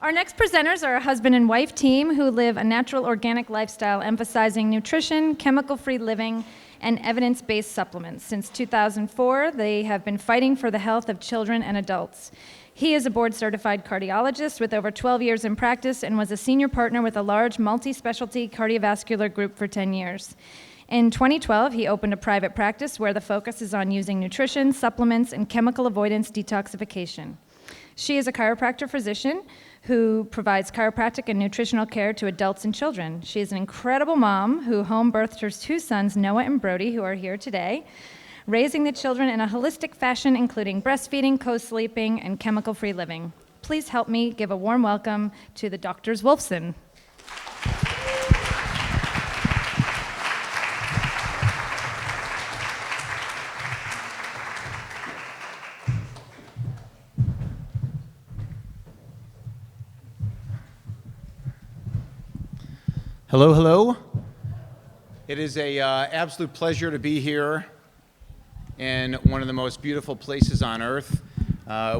Our next presenters are a husband and wife team who live a natural organic lifestyle emphasizing nutrition, chemical-free living, and evidence-based supplements. Since 2004, they have been fighting for the health of children and adults. He is a board-certified cardiologist with over 12 years in practice and was a senior partner with a large multi-specialty cardiovascular group for 10 years. In 2012, he opened a private practice where the focus is on using nutrition, supplements, and chemical avoidance detoxification. She is a chiropractor physician who provides chiropractic and nutritional care to adults and children. She is an incredible mom who home birthed her two sons, Noah and Brody, who are here today, raising the children in a holistic fashion, including breastfeeding, co-sleeping, and chemical-free living. Please help me give a warm welcome to the Doctors Wolfson. Hello, hello. It is an absolute pleasure to be here in one of the most beautiful places on earth.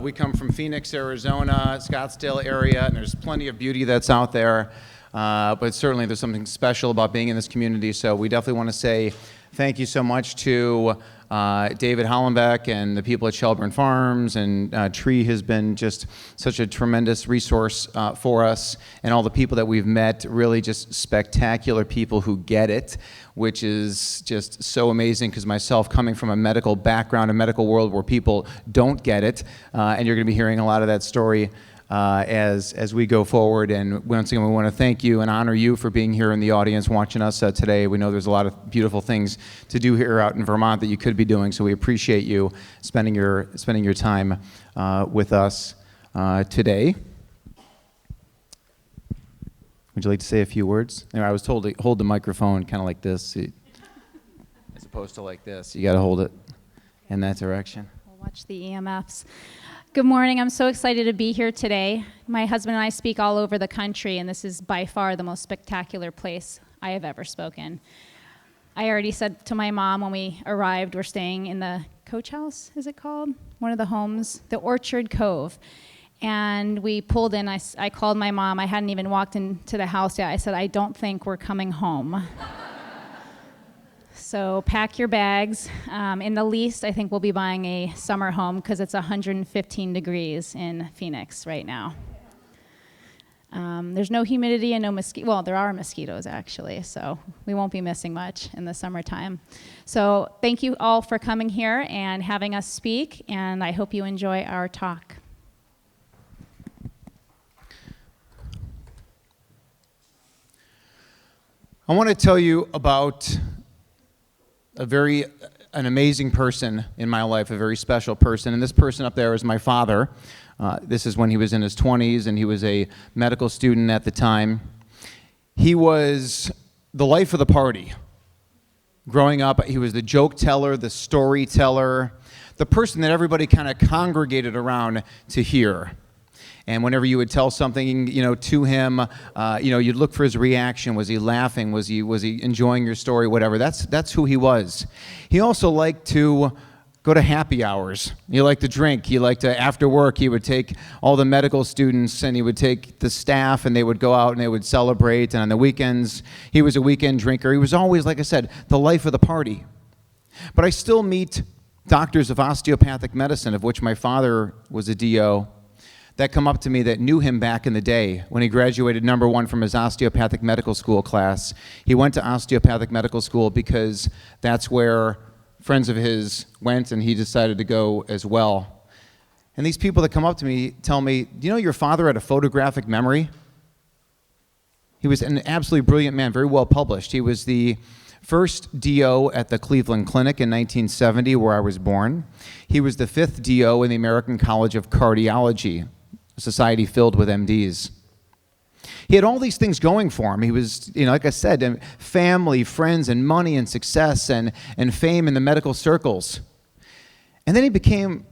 We come from Phoenix, Arizona, Scottsdale area, and there's plenty of beauty that's out there. But certainly there's something special about being in this community, so we definitely want to say thank you so much to David Hollenbeck and the people at Childbirth Farms, and Tree has been just such a tremendous resource for us, and all the people that we've met, really just spectacular people who get it, which is just so amazing, because myself coming from a medical background, a medical world where people don't get it, and you're going to be hearing a lot of that story as we go forward. And once again, we want to thank you and honor you for being here in the audience watching us today. We know there's a lot of beautiful things to do here out in Vermont that you could be doing, so we appreciate you spending your time with us today. Would you like to say a few words? Anyway, I was told to hold the microphone kind of like this, as opposed to like this. You got to hold it in that direction. We'll watch the EMFs. Good morning. I'm so excited to be here today. My husband and I speak all over the country, and this is by far the most spectacular place I have ever spoken. I already said to my mom when we arrived, we're staying in the coach house, is it called? One of the homes, the Orchard Cove. And we pulled in, I called my mom. I hadn't even walked into the house yet. I said, I don't think we're coming home. So pack your bags. In the least, I think we'll be buying a summer home because it's 115 degrees in Phoenix right now. There's no humidity and no mosquitoes. Well, there are mosquitoes, actually, so we won't be missing much in the summertime. So thank you all for coming here and having us speak, and I hope you enjoy our talk. I want to tell you about an amazing person in my life, a very special person. And this person up there is my father. This is when he was in his 20s, and he was a medical student at the time. He was the life of the party. Growing up, he was the joke teller, the storyteller, the person that everybody kind of congregated around to hear. And whenever you would tell something, to him, you'd look for his reaction. Was he laughing? Was he enjoying your story? Whatever. That's who he was. He also liked to go to happy hours. He liked to drink. He liked to, after work, he would take all the medical students and he would take the staff, and they would go out and they would celebrate. And on the weekends, he was a weekend drinker. He was always, like I said, the life of the party. But I still meet doctors of osteopathic medicine, of which my father was a DO, that come up to me that knew him back in the day when he graduated #1 from his osteopathic medical school class. He went to osteopathic medical school because that's where friends of his went, and he decided to go as well. And these people that come up to me tell me, do you know your father had a photographic memory? He was an absolutely brilliant man, very well published. He was the first DO at the Cleveland Clinic in 1970, where I was born. He was the 5th DO in the American College of Cardiology, a society filled with MDs. He had all these things going for him. He was, like I said, family, friends, and money, and success, and fame in the medical circles. And then he became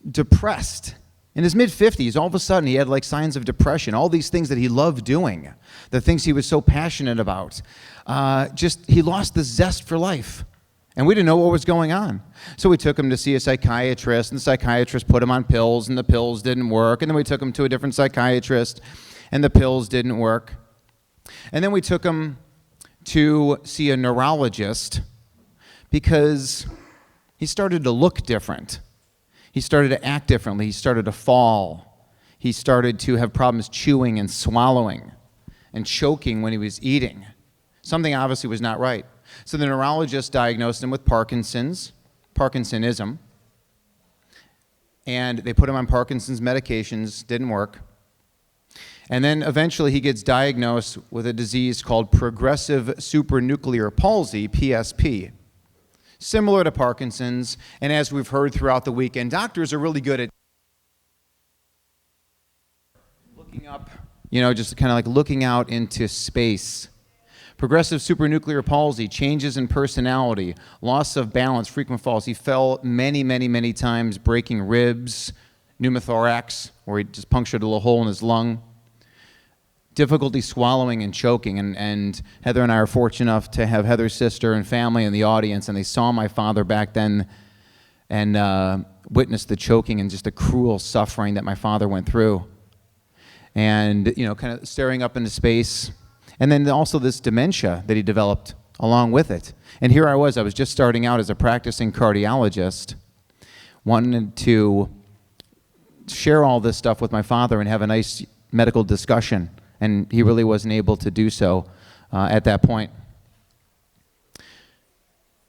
depressed. In his mid-50s, all of a sudden, he had signs of depression, all these things that he loved doing, the things he was so passionate about. He lost the zest for life. And we didn't know what was going on. So we took him to see a psychiatrist, and the psychiatrist put him on pills, and the pills didn't work. And then we took him to a different psychiatrist. and the pills didn't work. And then we took him to see a neurologist because he started to look different. He started to act differently. He started to fall. He started to have problems chewing and swallowing and choking when he was eating. Something obviously was not right. So the neurologist diagnosed him with Parkinson's, Parkinsonism, and they put him on Parkinson's medications, didn't work. And then eventually he gets diagnosed with a disease called progressive supranuclear palsy, PSP, similar to Parkinson's. And as we've heard throughout the weekend, doctors are really good at looking up, just kind of like looking out into space. Progressive supranuclear palsy, changes in personality, loss of balance, frequent falls. He fell many, many, many times, breaking ribs, pneumothorax, where he just punctured a little hole in his lung. Difficulty swallowing and choking, and Heather and I are fortunate enough to have Heather's sister and family in the audience, and they saw my father back then and witnessed the choking and just the cruel suffering that my father went through. And, kind of staring up into space. And then also this dementia that he developed along with it. And here I was just starting out as a practicing cardiologist, wanted to share all this stuff with my father and have a nice medical discussion. And he really wasn't able to do so at that point.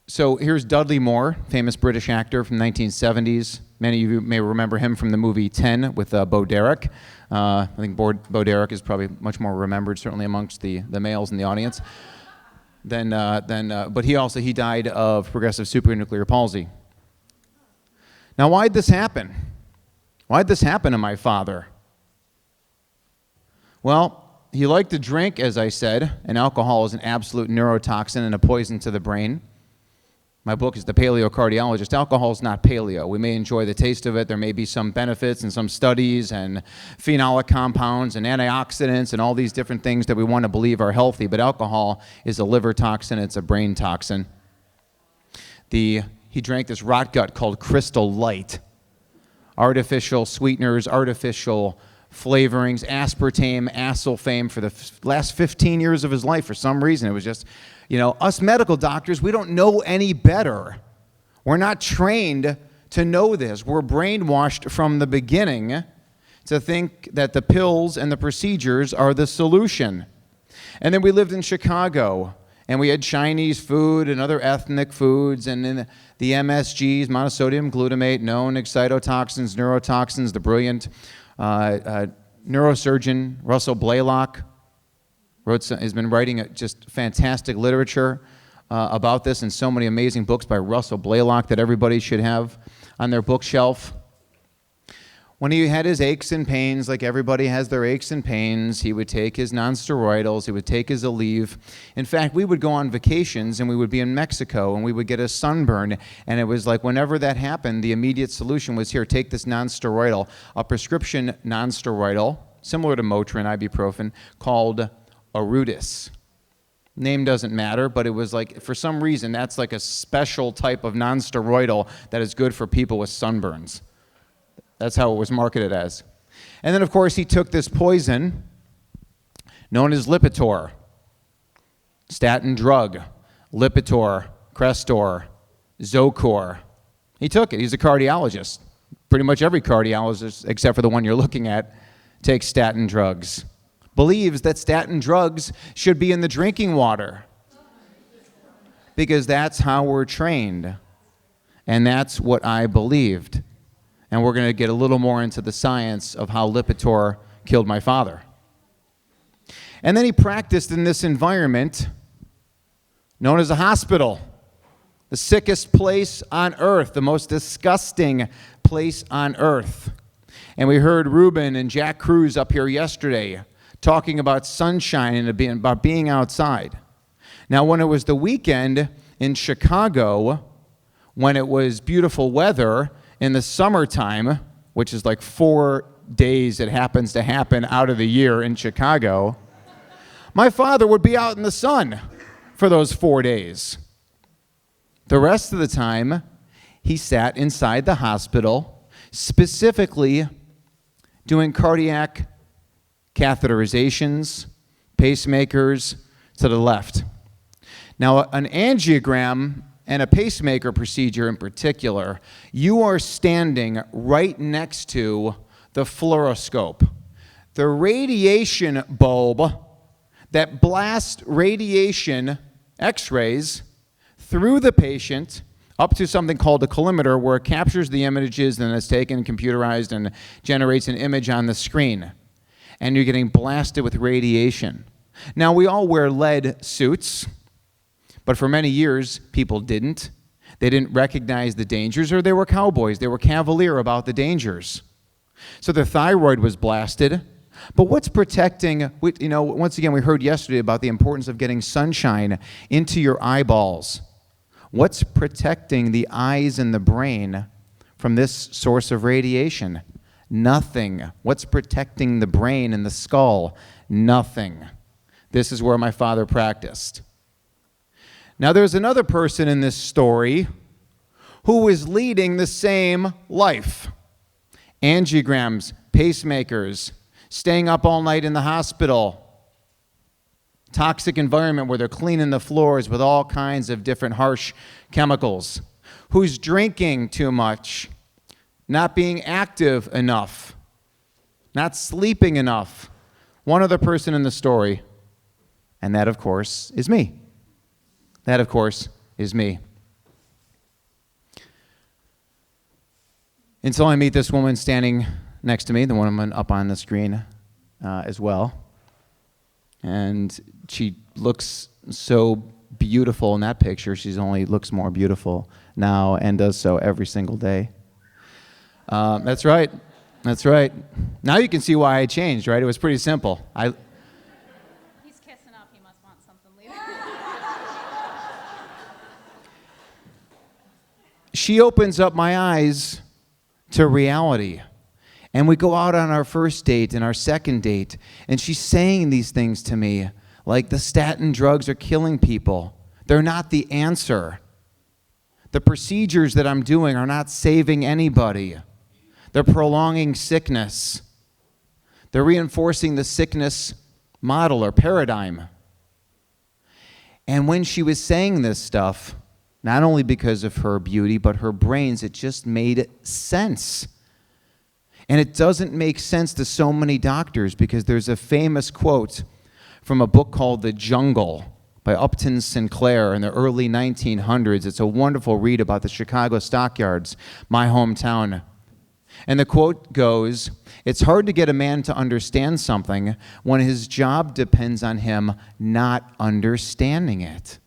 So here's Dudley Moore, famous British actor from the 1970s. Many of you may remember him from the movie 10 with Bo Derek. I think Bo Derek is probably much more remembered, certainly amongst the males in the audience. But he died of progressive supranuclear palsy. Now, why'd this happen? Why'd this happen to my father? Well, he liked to drink, as I said, and alcohol is an absolute neurotoxin and a poison to the brain. My book is The Paleo Cardiologist. Alcohol is not paleo. We may enjoy the taste of it. There may be some benefits and some studies and phenolic compounds and antioxidants and all these different things that we want to believe are healthy, but alcohol is a liver toxin. It's a brain toxin. He drank this rot gut called Crystal Light. Artificial sweeteners, artificial flavorings, aspartame, acesulfame for the last 15 years of his life for some reason. It was just, us medical doctors, we don't know any better. We're not trained to know this. We're brainwashed from the beginning to think that the pills and the procedures are the solution. And then we lived in Chicago, and we had Chinese food and other ethnic foods, and then the MSGs, monosodium glutamate, known excitotoxins, neurotoxins, the brilliant neurosurgeon Russell Blaylock has been writing just fantastic literature about this, and so many amazing books by Russell Blaylock that everybody should have on their bookshelf. When he had his aches and pains, like everybody has their aches and pains, he would take his nonsteroidals, he would take his Aleve. In fact, we would go on vacations and we would be in Mexico and we would get a sunburn, and it was like whenever that happened, the immediate solution was, here, take this nonsteroidal, a prescription nonsteroidal, similar to Motrin, ibuprofen, called Arudis. Name doesn't matter, but it was like, for some reason, that's like a special type of nonsteroidal that is good for people with sunburns. That's how it was marketed as. And then, of course, he took this poison known as Lipitor, statin drug, Lipitor, Crestor, Zocor. He took it. He's a cardiologist. Pretty much every cardiologist, except for the one you're looking at, takes statin drugs. Believes that statin drugs should be in the drinking water because that's how we're trained. And that's what I believed. And we're going to get a little more into the science of how Lipitor killed my father. And then he practiced in this environment known as a hospital, the sickest place on earth, the most disgusting place on earth. And we heard Ruben and Jack Cruz up here yesterday talking about sunshine and about being outside. Now, when it was the weekend in Chicago, when it was beautiful weather, in the summertime, which is like 4 days it happens to happen out of the year in Chicago, my father would be out in the sun for those 4 days. The rest of the time, he sat inside the hospital, specifically doing cardiac catheterizations, pacemakers to the left. Now, an angiogram and a pacemaker procedure in particular, you are standing right next to the fluoroscope, the radiation bulb that blasts radiation, X-rays, through the patient up to something called a collimator, where it captures the images and it's taken, computerized, and generates an image on the screen. And you're getting blasted with radiation. Now, we all wear lead suits, but for many years, people didn't. They didn't recognize the dangers, or they were cowboys. They were cavalier about the dangers. So their thyroid was blasted. But what's protecting, once again, we heard yesterday about the importance of getting sunshine into your eyeballs. What's protecting the eyes and the brain from this source of radiation? Nothing. What's protecting the brain and the skull? Nothing. This is where my father practiced. Now, there's another person in this story who is leading the same life. Angiograms, pacemakers, staying up all night in the hospital, toxic environment where they're cleaning the floors with all kinds of different harsh chemicals, who's drinking too much, not being active enough, not sleeping enough. One other person in the story, and that, of course, is me. That, of course, is me. Until I meet this woman standing next to me, the woman up on the screen as well. And she looks so beautiful in that picture. She only looks more beautiful now and does so every single day. That's right. That's right. Now you can see why I changed, right? It was pretty simple. He's kissing up. He must want something later. She opens up my eyes to reality. And we go out on our first date and our second date, and she's saying these things to me, like the statin drugs are killing people. They're not the answer. The procedures that I'm doing are not saving anybody. They're prolonging sickness. They're reinforcing the sickness model or paradigm. And when she was saying this stuff, not only because of her beauty, but her brains, it just made sense. And it doesn't make sense to so many doctors, because there's a famous quote from a book called The Jungle by Upton Sinclair in the early 1900s. It's a wonderful read about the Chicago stockyards, my hometown. And the quote goes, "It's hard to get a man to understand something when his job depends on him not understanding it."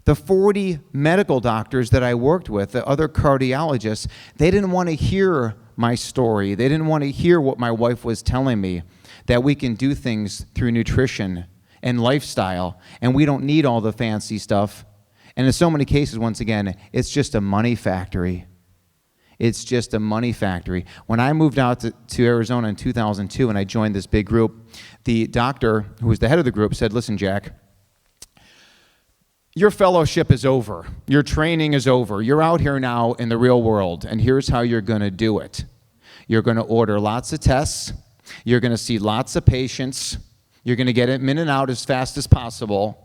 The 40 medical doctors that I worked with, the other cardiologists, they didn't want to hear my story. They didn't want to hear what my wife was telling me, that we can do things through nutrition and lifestyle, and we don't need all the fancy stuff. And in so many cases, once again, it's just a money factory. It's just a money factory. When I moved out to Arizona in 2002 and I joined this big group, the doctor who was the head of the group said, "Listen, Jack, your fellowship is over. Your training is over. You're out here now in the real world, and here's how you're going to do it. You're going to order lots of tests. You're going to see lots of patients. You're going to get them in and out as fast as possible.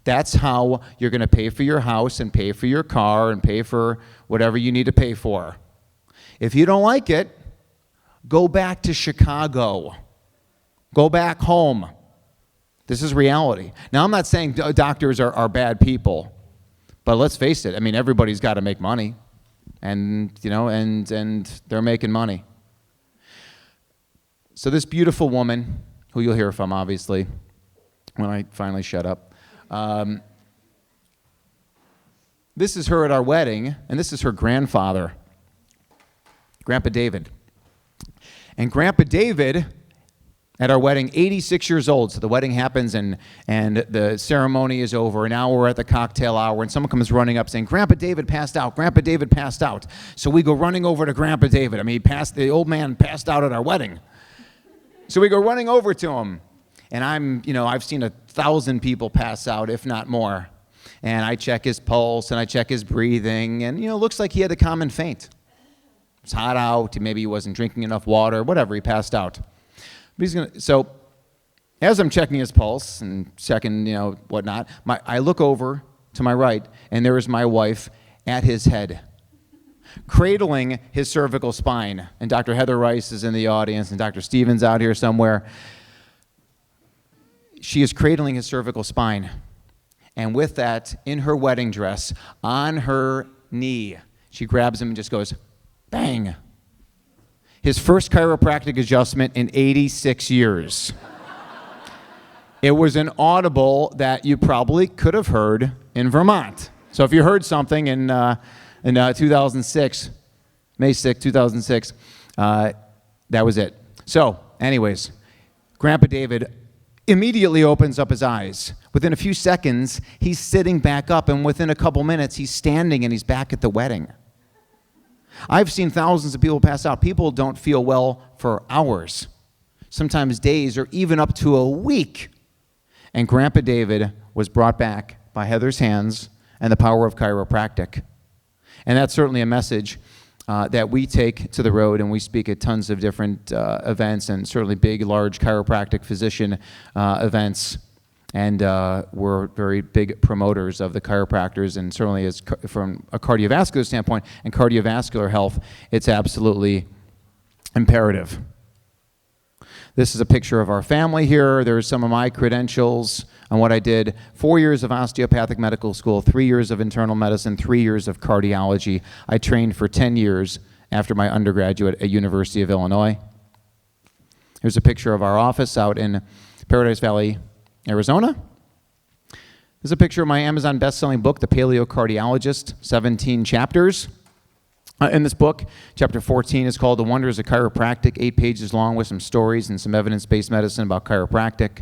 That's how you're going to pay for your house and pay for your car and pay for whatever you need to pay for. If you don't like it, go back to Chicago. Go back home." This is reality. Now, I'm not saying doctors are bad people, but let's face it. I mean, everybody's got to make money, and they're making money. So this beautiful woman, who you'll hear from, obviously, when I finally shut up. This is her at our wedding, and this is her grandfather, Grandpa David. And Grandpa David, at our wedding, 86 years old. So the wedding happens and the ceremony is over. And now we're at the cocktail hour, and someone comes running up saying, "Grandpa David passed out. Grandpa David passed out." So we go running over to Grandpa David. I mean, the old man passed out at our wedding. So we go running over to him. And I've seen 1,000 people pass out, if not more. And I check his pulse and I check his breathing, and it looks like he had a common faint. It's hot out, maybe he wasn't drinking enough water, whatever, he passed out. But so as I'm checking his pulse and checking, whatnot, I look over to my right, and there is my wife at his head, cradling his cervical spine. And Dr. Heather Rice is in the audience, and Dr. Stevens out here somewhere. She is cradling his cervical spine. And with that, in her wedding dress, on her knee, she grabs him and just goes, bang. His first chiropractic adjustment in 86 years. It was an audible that you probably could have heard in Vermont. So if you heard something in 2006, May 6, 2006, that was it. So anyways, Grandpa David immediately opens up his eyes. Within a few seconds, he's sitting back up, and within a couple minutes, he's standing and he's back at the wedding. I've seen thousands of people pass out. People don't feel well for hours, sometimes days, or even up to a week. And Grandpa David was brought back by Heather's hands and the power of chiropractic. And that's certainly a message that we take to the road, and we speak at tons of different events, and certainly big, large chiropractic physician events. And we're very big promoters of the chiropractors, and certainly from a cardiovascular standpoint and cardiovascular health, it's absolutely imperative. This is a picture of our family here. There's some of my credentials on what I did. 4 years of osteopathic medical school, 3 years of internal medicine, 3 years of cardiology. I trained for 10 years after my undergraduate at University of Illinois. Here's a picture of our office out in Paradise Valley, Arizona. There's a picture of my Amazon best-selling book, The Paleo Cardiologist, 17 chapters. In this book, chapter 14 is called The Wonders of Chiropractic, 8 pages long with some stories and some evidence-based medicine about chiropractic.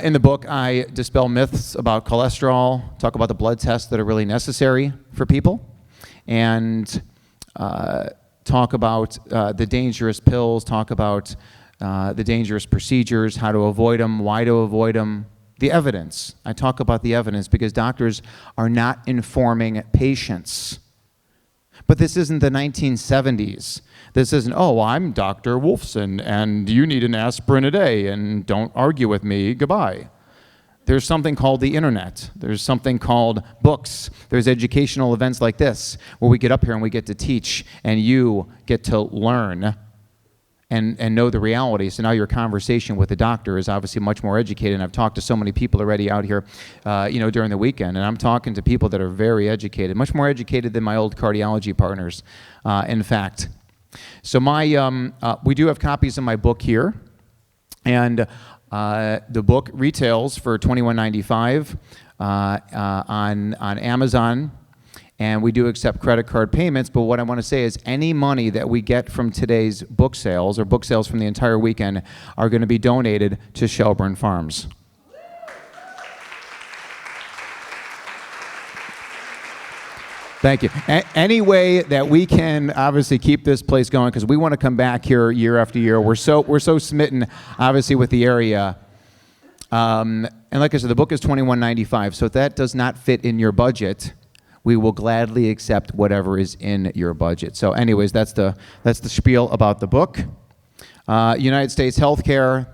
In the book, I dispel myths about cholesterol, talk about the blood tests that are really necessary for people, and talk about the dangerous pills, talk about the dangerous procedures, how to avoid them, why to avoid them, the evidence. I talk about the evidence because doctors are not informing patients. But this isn't the 1970s. This isn't, oh, I'm Dr. Wolfson, and you need an aspirin a day, and don't argue with me, goodbye. There's something called the internet. There's something called books. There's educational events like this, where we get up here and we get to teach, and you get to learn and know the reality. So now your conversation with the doctor is obviously much more educated. And I've talked to so many people already out here, during the weekend, and I'm talking to people that are very educated, much more educated than my old cardiology partners, in fact. So we do have copies of my book here, and the book retails for $21.95 on Amazon. And we do accept credit card payments, but what I want to say is any money that we get from today's book sales, or book sales from the entire weekend, are going to be donated to Shelburne Farms. Thank you. Any way that we can obviously keep this place going, because we want to come back here year after year. We're so smitten, obviously, with the area. And like I said, the book is $21.95, so if that does not fit in your budget, we will gladly accept whatever is in your budget. So anyways, that's the spiel about the book. United States healthcare,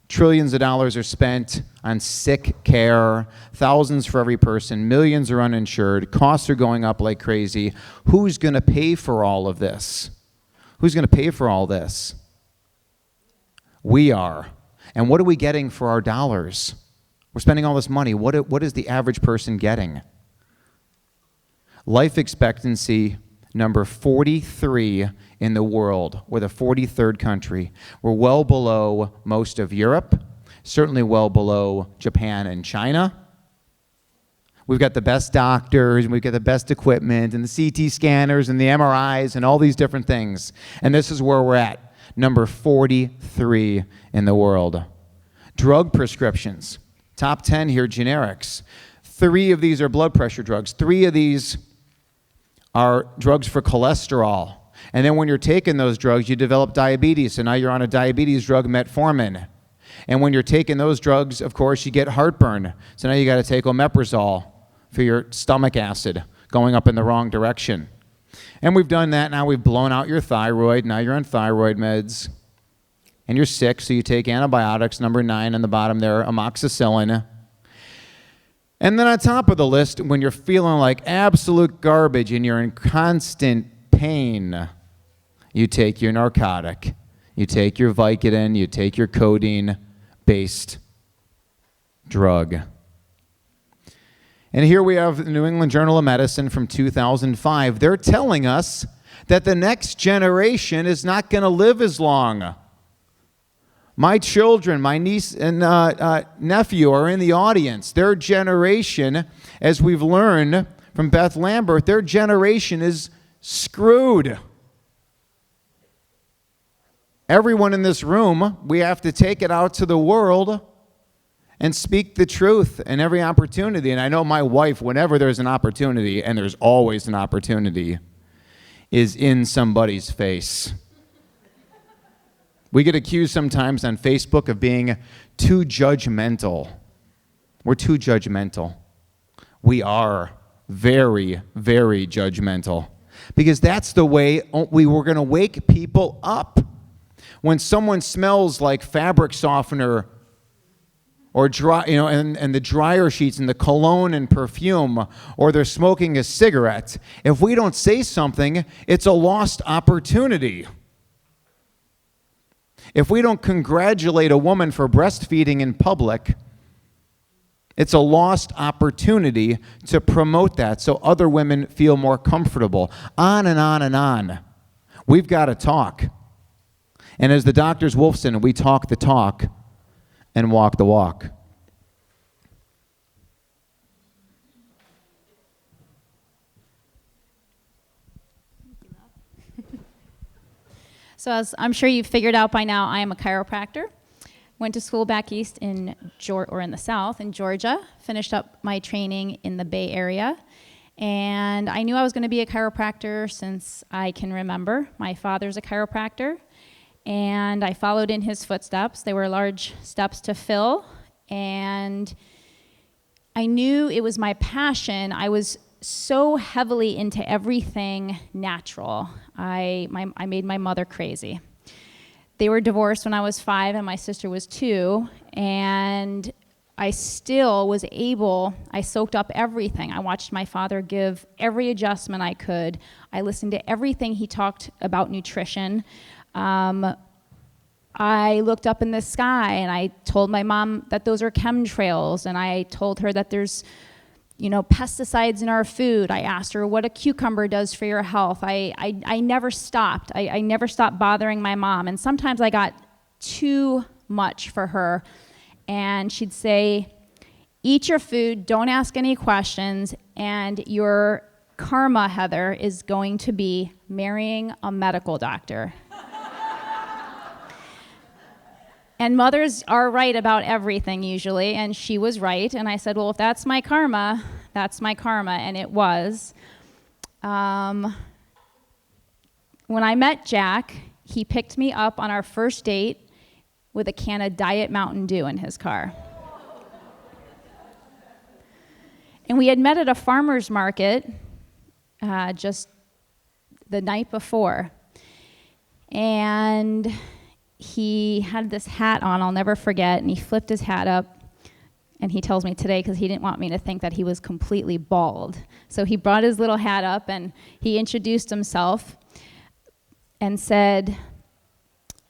trillions of dollars are spent on sick care, thousands for every person, millions are uninsured, costs are going up like crazy. Who's going to pay for all of this? Who's going to pay for all this? We are. And what are we getting for our dollars? We're spending all this money. What is the average person getting? Life expectancy number 43 in the world. We're the 43rd country. We're well below most of Europe, certainly well below Japan and China. We've got the best doctors, and we've got the best equipment, and the CT scanners, and the MRIs, and all these different things. And this is where we're at, number 43 in the world. Drug prescriptions, top 10 here, generics. 3 of these are blood pressure drugs. 3 of these are drugs for cholesterol. And then when you're taking those drugs, you develop diabetes. So now you're on a diabetes drug, metformin. And when you're taking those drugs, of course, you get heartburn. So now you got to take omeprazole for your stomach acid going up in the wrong direction. And we've done that. Now we've blown out your thyroid. Now you're on thyroid meds. and you're sick, so you take antibiotics, number 9 on the bottom there, amoxicillin. And then on top of the list, when you're feeling like absolute garbage and you're in constant pain, you take your narcotic. You take your Vicodin, you take your codeine-based drug. And here we have the New England Journal of Medicine from 2005. They're telling us that the next generation is not going to live as long. My children, my niece and nephew are in the audience. Their generation, as we've learned from Beth Lambert, their generation is screwed. Everyone in this room, we have to take it out to the world and speak the truth in every opportunity. And I know my wife, whenever there's an opportunity, and there's always an opportunity, is in somebody's face. We get accused sometimes on Facebook of being too judgmental. We're too judgmental. We are very, very judgmental. Because that's the way we were going to wake people up. When someone smells like fabric softener or dry, and the dryer sheets and the cologne and perfume, or they're smoking a cigarette, if we don't say something, it's a lost opportunity. If we don't congratulate a woman for breastfeeding in public, it's a lost opportunity to promote that so other women feel more comfortable. On and on and on. We've got to talk. And as the doctors Wolfson, we talk the talk and walk the walk. So as I'm sure you've figured out by now, I am a chiropractor. Went to school back east in the south in Georgia. Finished up my training in the Bay Area. And I knew I was going to be a chiropractor since I can remember. My father's a chiropractor. And I followed in his footsteps. They were large steps to fill. And I knew it was my passion. I was so heavily into everything natural. I made my mother crazy. They were divorced when I was 5 and my sister was 2. And I still was able, I soaked up everything. I watched my father give every adjustment I could. I listened to everything he talked about nutrition. I looked up in the sky and I told my mom that those are chemtrails, and I told her that there's, pesticides in our food. I asked her what a cucumber does for your health. I never stopped. I never stopped bothering my mom, and sometimes I got too much for her, and she'd say, eat your food, don't ask any questions, and your karma, Heather, is going to be marrying a medical doctor. And mothers are right about everything usually, and she was right. And I said, well, if that's my karma, that's my karma, and it was. When I met Jack, he picked me up on our first date with a can of Diet Mountain Dew in his car. And we had met at a farmer's market just the night before. And he had this hat on, I'll never forget, and he flipped his hat up, and he tells me today because he didn't want me to think that he was completely bald. So he brought his little hat up, and he introduced himself and said,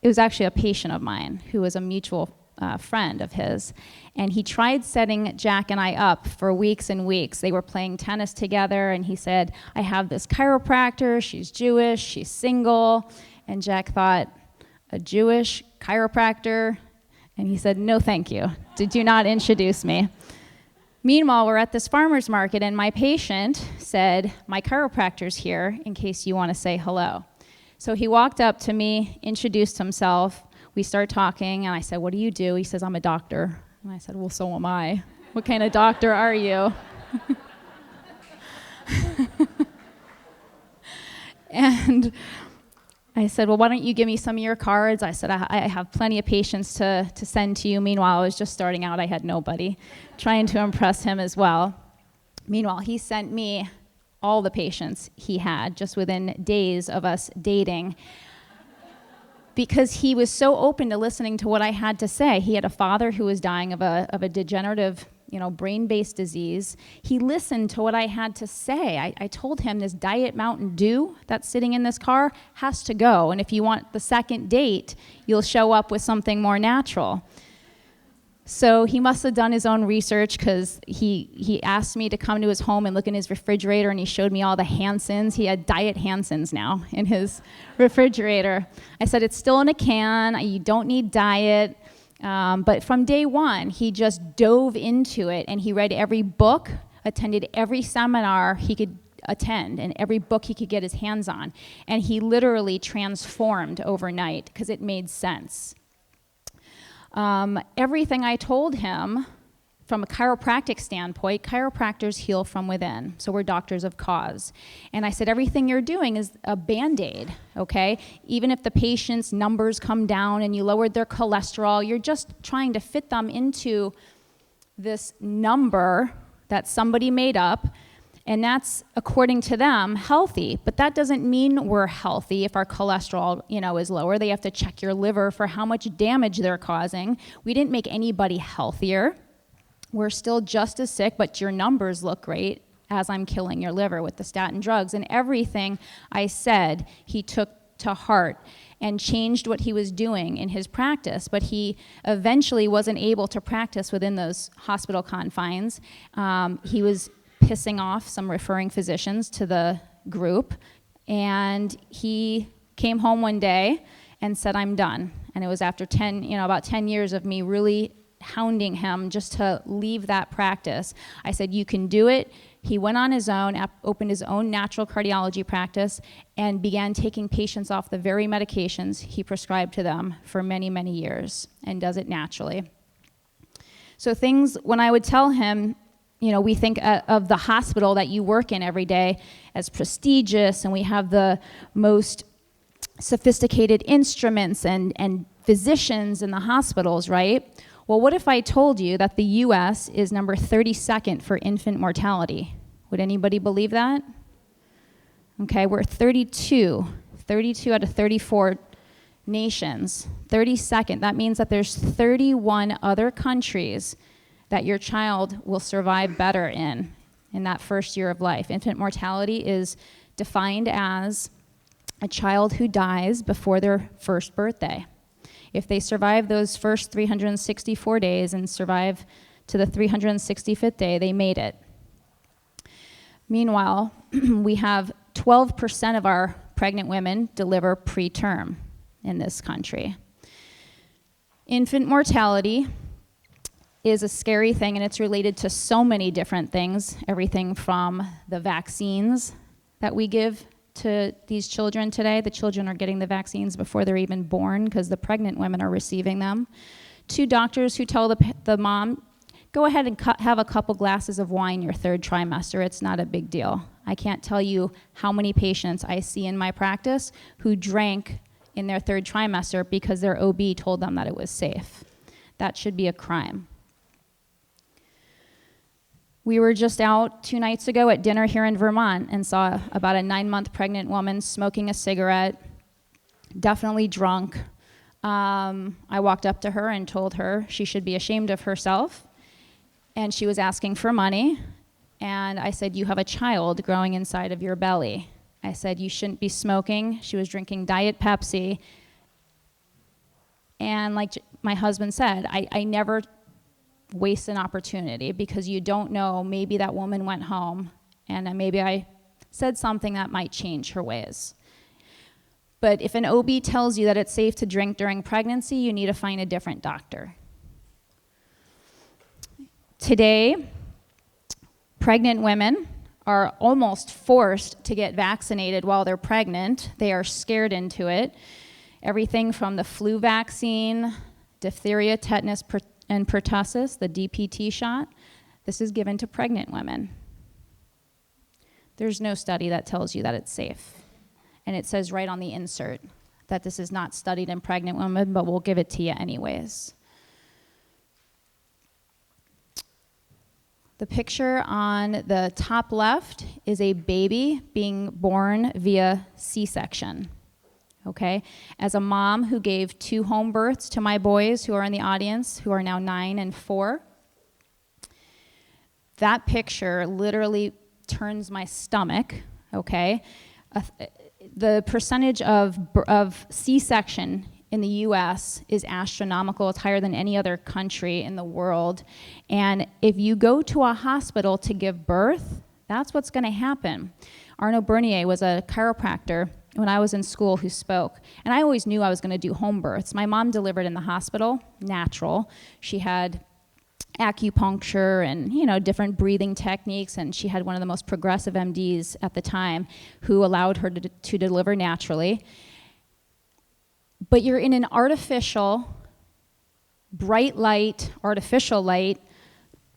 it was actually a patient of mine who was a mutual friend of his, and he tried setting Jack and I up for weeks and weeks. They were playing tennis together, and he said, I have this chiropractor, she's Jewish, she's single, and Jack thought, a Jewish chiropractor? And he said, no, thank you. Do not introduce me. Meanwhile, we're at this farmer's market, and my patient said, my chiropractor's here in case you want to say hello. So he walked up to me, introduced himself. We started talking, and I said, what do you do? He says, I'm a doctor. And I said, well, so am I. What kind of doctor are you? And I said, well, why don't you give me some of your cards? I said, I have plenty of patients to send to you. Meanwhile, I was just starting out. I had nobody, trying to impress him as well. Meanwhile, he sent me all the patients he had just within days of us dating. because he was so open to listening to what I had to say. He had a father who was dying of a degenerative, brain-based disease. He listened to what I had to say. I told him this Diet Mountain Dew that's sitting in this car has to go. And if you want the second date, you'll show up with something more natural. So he must have done his own research, because he asked me to come to his home and look in his refrigerator, and he showed me all the Hansons. He had Diet Hansons now in his refrigerator. I said, it's still in a can. You don't need diet. But from day one, he just dove into it, and he read every book, attended every seminar he could attend, and every book he could get his hands on. And he literally transformed overnight because it made sense. Everything I told him from a chiropractic standpoint, chiropractors heal from within. So we're doctors of cause. And I said, everything you're doing is a Band-Aid, okay? Even if the patient's numbers come down and you lowered their cholesterol, you're just trying to fit them into this number that somebody made up. And that's, according to them, healthy. But that doesn't mean we're healthy if our cholesterol, is lower. They have to check your liver for how much damage they're causing. We didn't make anybody healthier. We're still just as sick, but your numbers look great as I'm killing your liver with the statin drugs. And everything I said, he took to heart and changed what he was doing in his practice. But he eventually wasn't able to practice within those hospital confines. He was pissing off some referring physicians to the group, and he came home one day and said, I'm done. And it was after about 10 years of me really hounding him just to leave that practice. I said, you can do it. He went on his own, opened his own natural cardiology practice, and began taking patients off the very medications he prescribed to them for many, many years, and does it naturally. So when I would tell him, we think of the hospital that you work in every day as prestigious, and we have the most sophisticated instruments and physicians in the hospitals, right? Well, what if I told you that the US is number 32nd for infant mortality? Would anybody believe that? Okay, we're 32 out of 34 nations, 32nd. That means that there's 31 other countries that your child will survive better in that first year of life. Infant mortality is defined as a child who dies before their first birthday. If they survive those first 364 days and survive to the 365th day, they made it. Meanwhile, we have 12% of our pregnant women deliver preterm in this country. Infant mortality is a scary thing, and it's related to so many different things, everything from the vaccines that we give to these children today. The children are getting the vaccines before they're even born because the pregnant women are receiving them. To doctors who tell the mom, go ahead and have a couple glasses of wine your third trimester. It's not a big deal. I can't tell you how many patients I see in my practice who drank in their third trimester because their OB told them that it was safe. That should be a crime. We were just out 2 nights ago at dinner here in Vermont and saw about a 9-month pregnant woman smoking a cigarette, definitely drunk. I walked up to her and told her she should be ashamed of herself, and she was asking for money. And I said, you have a child growing inside of your belly. I said, you shouldn't be smoking. She was drinking Diet Pepsi. And like my husband said, I never waste an opportunity, because you don't know, maybe that woman went home and maybe I said something that might change her ways. But if an OB tells you that it's safe to drink during pregnancy, you need to find a different doctor. Today, pregnant women are almost forced to get vaccinated while they're pregnant. They are scared into it. Everything from the flu vaccine, diphtheria, tetanus, and pertussis, the DPT shot, this is given to pregnant women. There's no study that tells you that it's safe. And it says right on the insert that this is not studied in pregnant women, but we'll give it to you anyways. The picture on the top left is a baby being born via C-section. okay? As a mom who gave 2 home births to my boys who are in the audience, who are now 9 and 4, that picture literally turns my stomach, okay? The percentage of C-section in the US is astronomical. It's higher than any other country in the world. And if you go to a hospital to give birth, that's what's going to happen. Arnaud Bernier was a chiropractor when I was in school who spoke. And I always knew I was going to do home births. My mom delivered in the hospital, natural. She had acupuncture and, different breathing techniques, and she had one of the most progressive MDs at the time who allowed her to deliver naturally. But you're in an artificial, bright light, artificial light,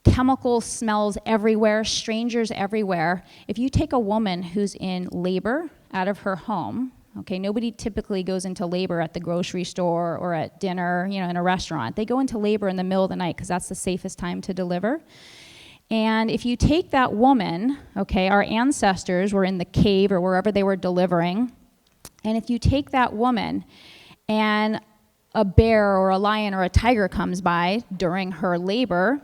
chemical smells everywhere, strangers everywhere. If you take a woman who's in labor out of her home, okay, nobody typically goes into labor at the grocery store or at dinner, in a restaurant. They go into labor in the middle of the night because that's the safest time to deliver. And if you take that woman, okay, our ancestors were in the cave or wherever they were delivering, and if you take that woman and a bear or a lion or a tiger comes by during her labor,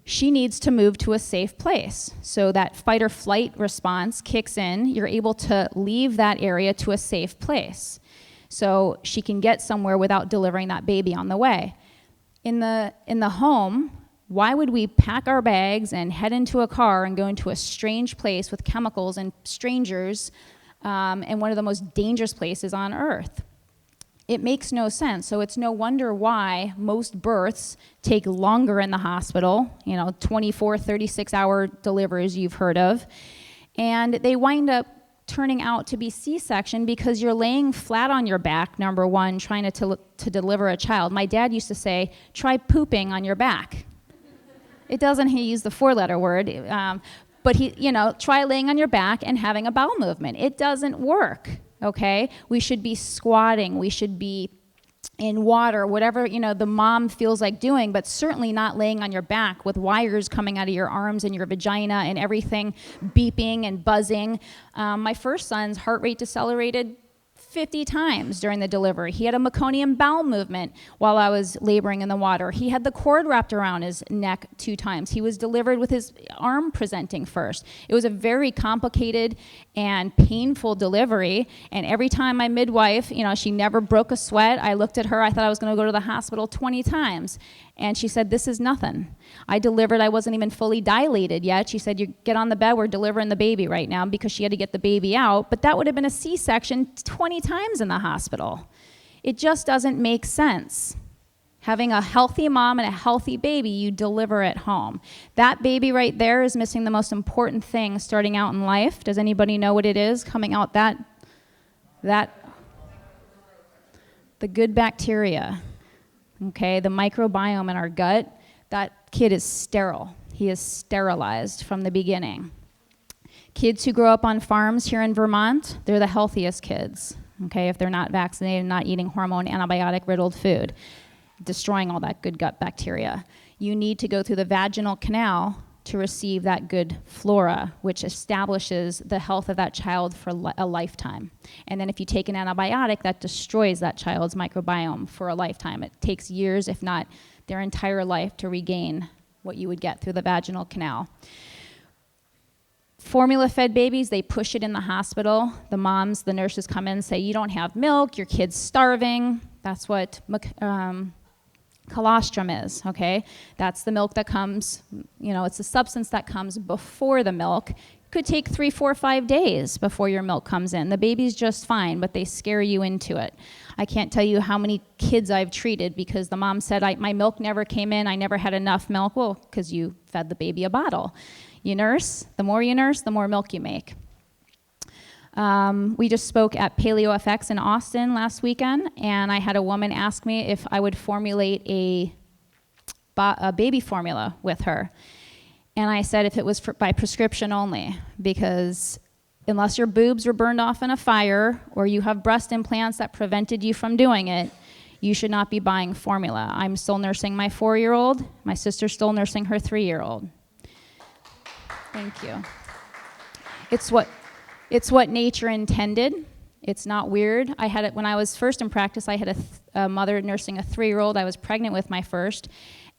she needs to move to a safe place. So that fight or flight response kicks in. You're able to leave that area to a safe place so she can get somewhere without delivering that baby on the way. In the home, why would we pack our bags and head into a car and go into a strange place with chemicals and strangers and one of the most dangerous places on earth? It makes no sense. So it's no wonder why most births take longer in the hospital, 24, 36-hour deliveries you've heard of. And they wind up turning out to be C-section because you're laying flat on your back, number one, trying to deliver a child. My dad used to say, try pooping on your back. He used the 4-letter word, but try laying on your back and having a bowel movement. It doesn't work. Okay, we should be squatting, we should be in water, whatever, the mom feels like doing, but certainly not laying on your back with wires coming out of your arms and your vagina and everything beeping and buzzing. My first son's heart rate decelerated 50 times during the delivery. He had a meconium bowel movement while I was laboring in the water. He had the cord wrapped around his neck 2 times. He was delivered with his arm presenting first. It was a very complicated and painful delivery, and every time my midwife, she never broke a sweat. I looked at her, I thought I was going to go to the hospital 20 times, and she said, this is nothing. I delivered, I wasn't even fully dilated yet. She said, you get on the bed, we're delivering the baby right now, because she had to get the baby out, but that would have been a C-section 20 times in the hospital. It just doesn't make sense. Having a healthy mom and a healthy baby, you deliver at home. That baby right there is missing the most important thing starting out in life. Does anybody know what it is coming out the good bacteria, okay, the microbiome in our gut. That kid is sterile. He is sterilized from the beginning. Kids who grow up on farms here in Vermont, they're the healthiest kids, okay, if they're not vaccinated and not eating hormone antibiotic-riddled food, destroying all that good gut bacteria. You need to go through the vaginal canal to receive that good flora, which establishes the health of that child for a lifetime. And then if you take an antibiotic, that destroys that child's microbiome for a lifetime. It takes years, if not their entire life, to regain what you would get through the vaginal canal. Formula-fed babies, they push it in the hospital. The moms, the nurses come in and say, you don't have milk, your kid's starving. That's what colostrum is, okay? That's the milk that comes, it's the substance that comes before the milk. It could take 3, 4, 5 days before your milk comes in. The baby's just fine, but they scare you into it. I can't tell you how many kids I've treated because the mom said, my milk never came in, I never had enough milk. Well, because you fed the baby a bottle. You nurse, the more milk you make. We just spoke at Paleo FX in Austin last weekend, and I had a woman ask me if I would formulate a baby formula with her. And I said if it was by prescription only, because unless your boobs were burned off in a fire or you have breast implants that prevented you from doing it, you should not be buying formula. I'm still nursing my 4-year-old. My sister's still nursing her 3-year-old. Thank you. It's what nature intended. It's not weird. I had it when I was first in practice. I had a mother nursing a 3-year-old. I was pregnant with my first,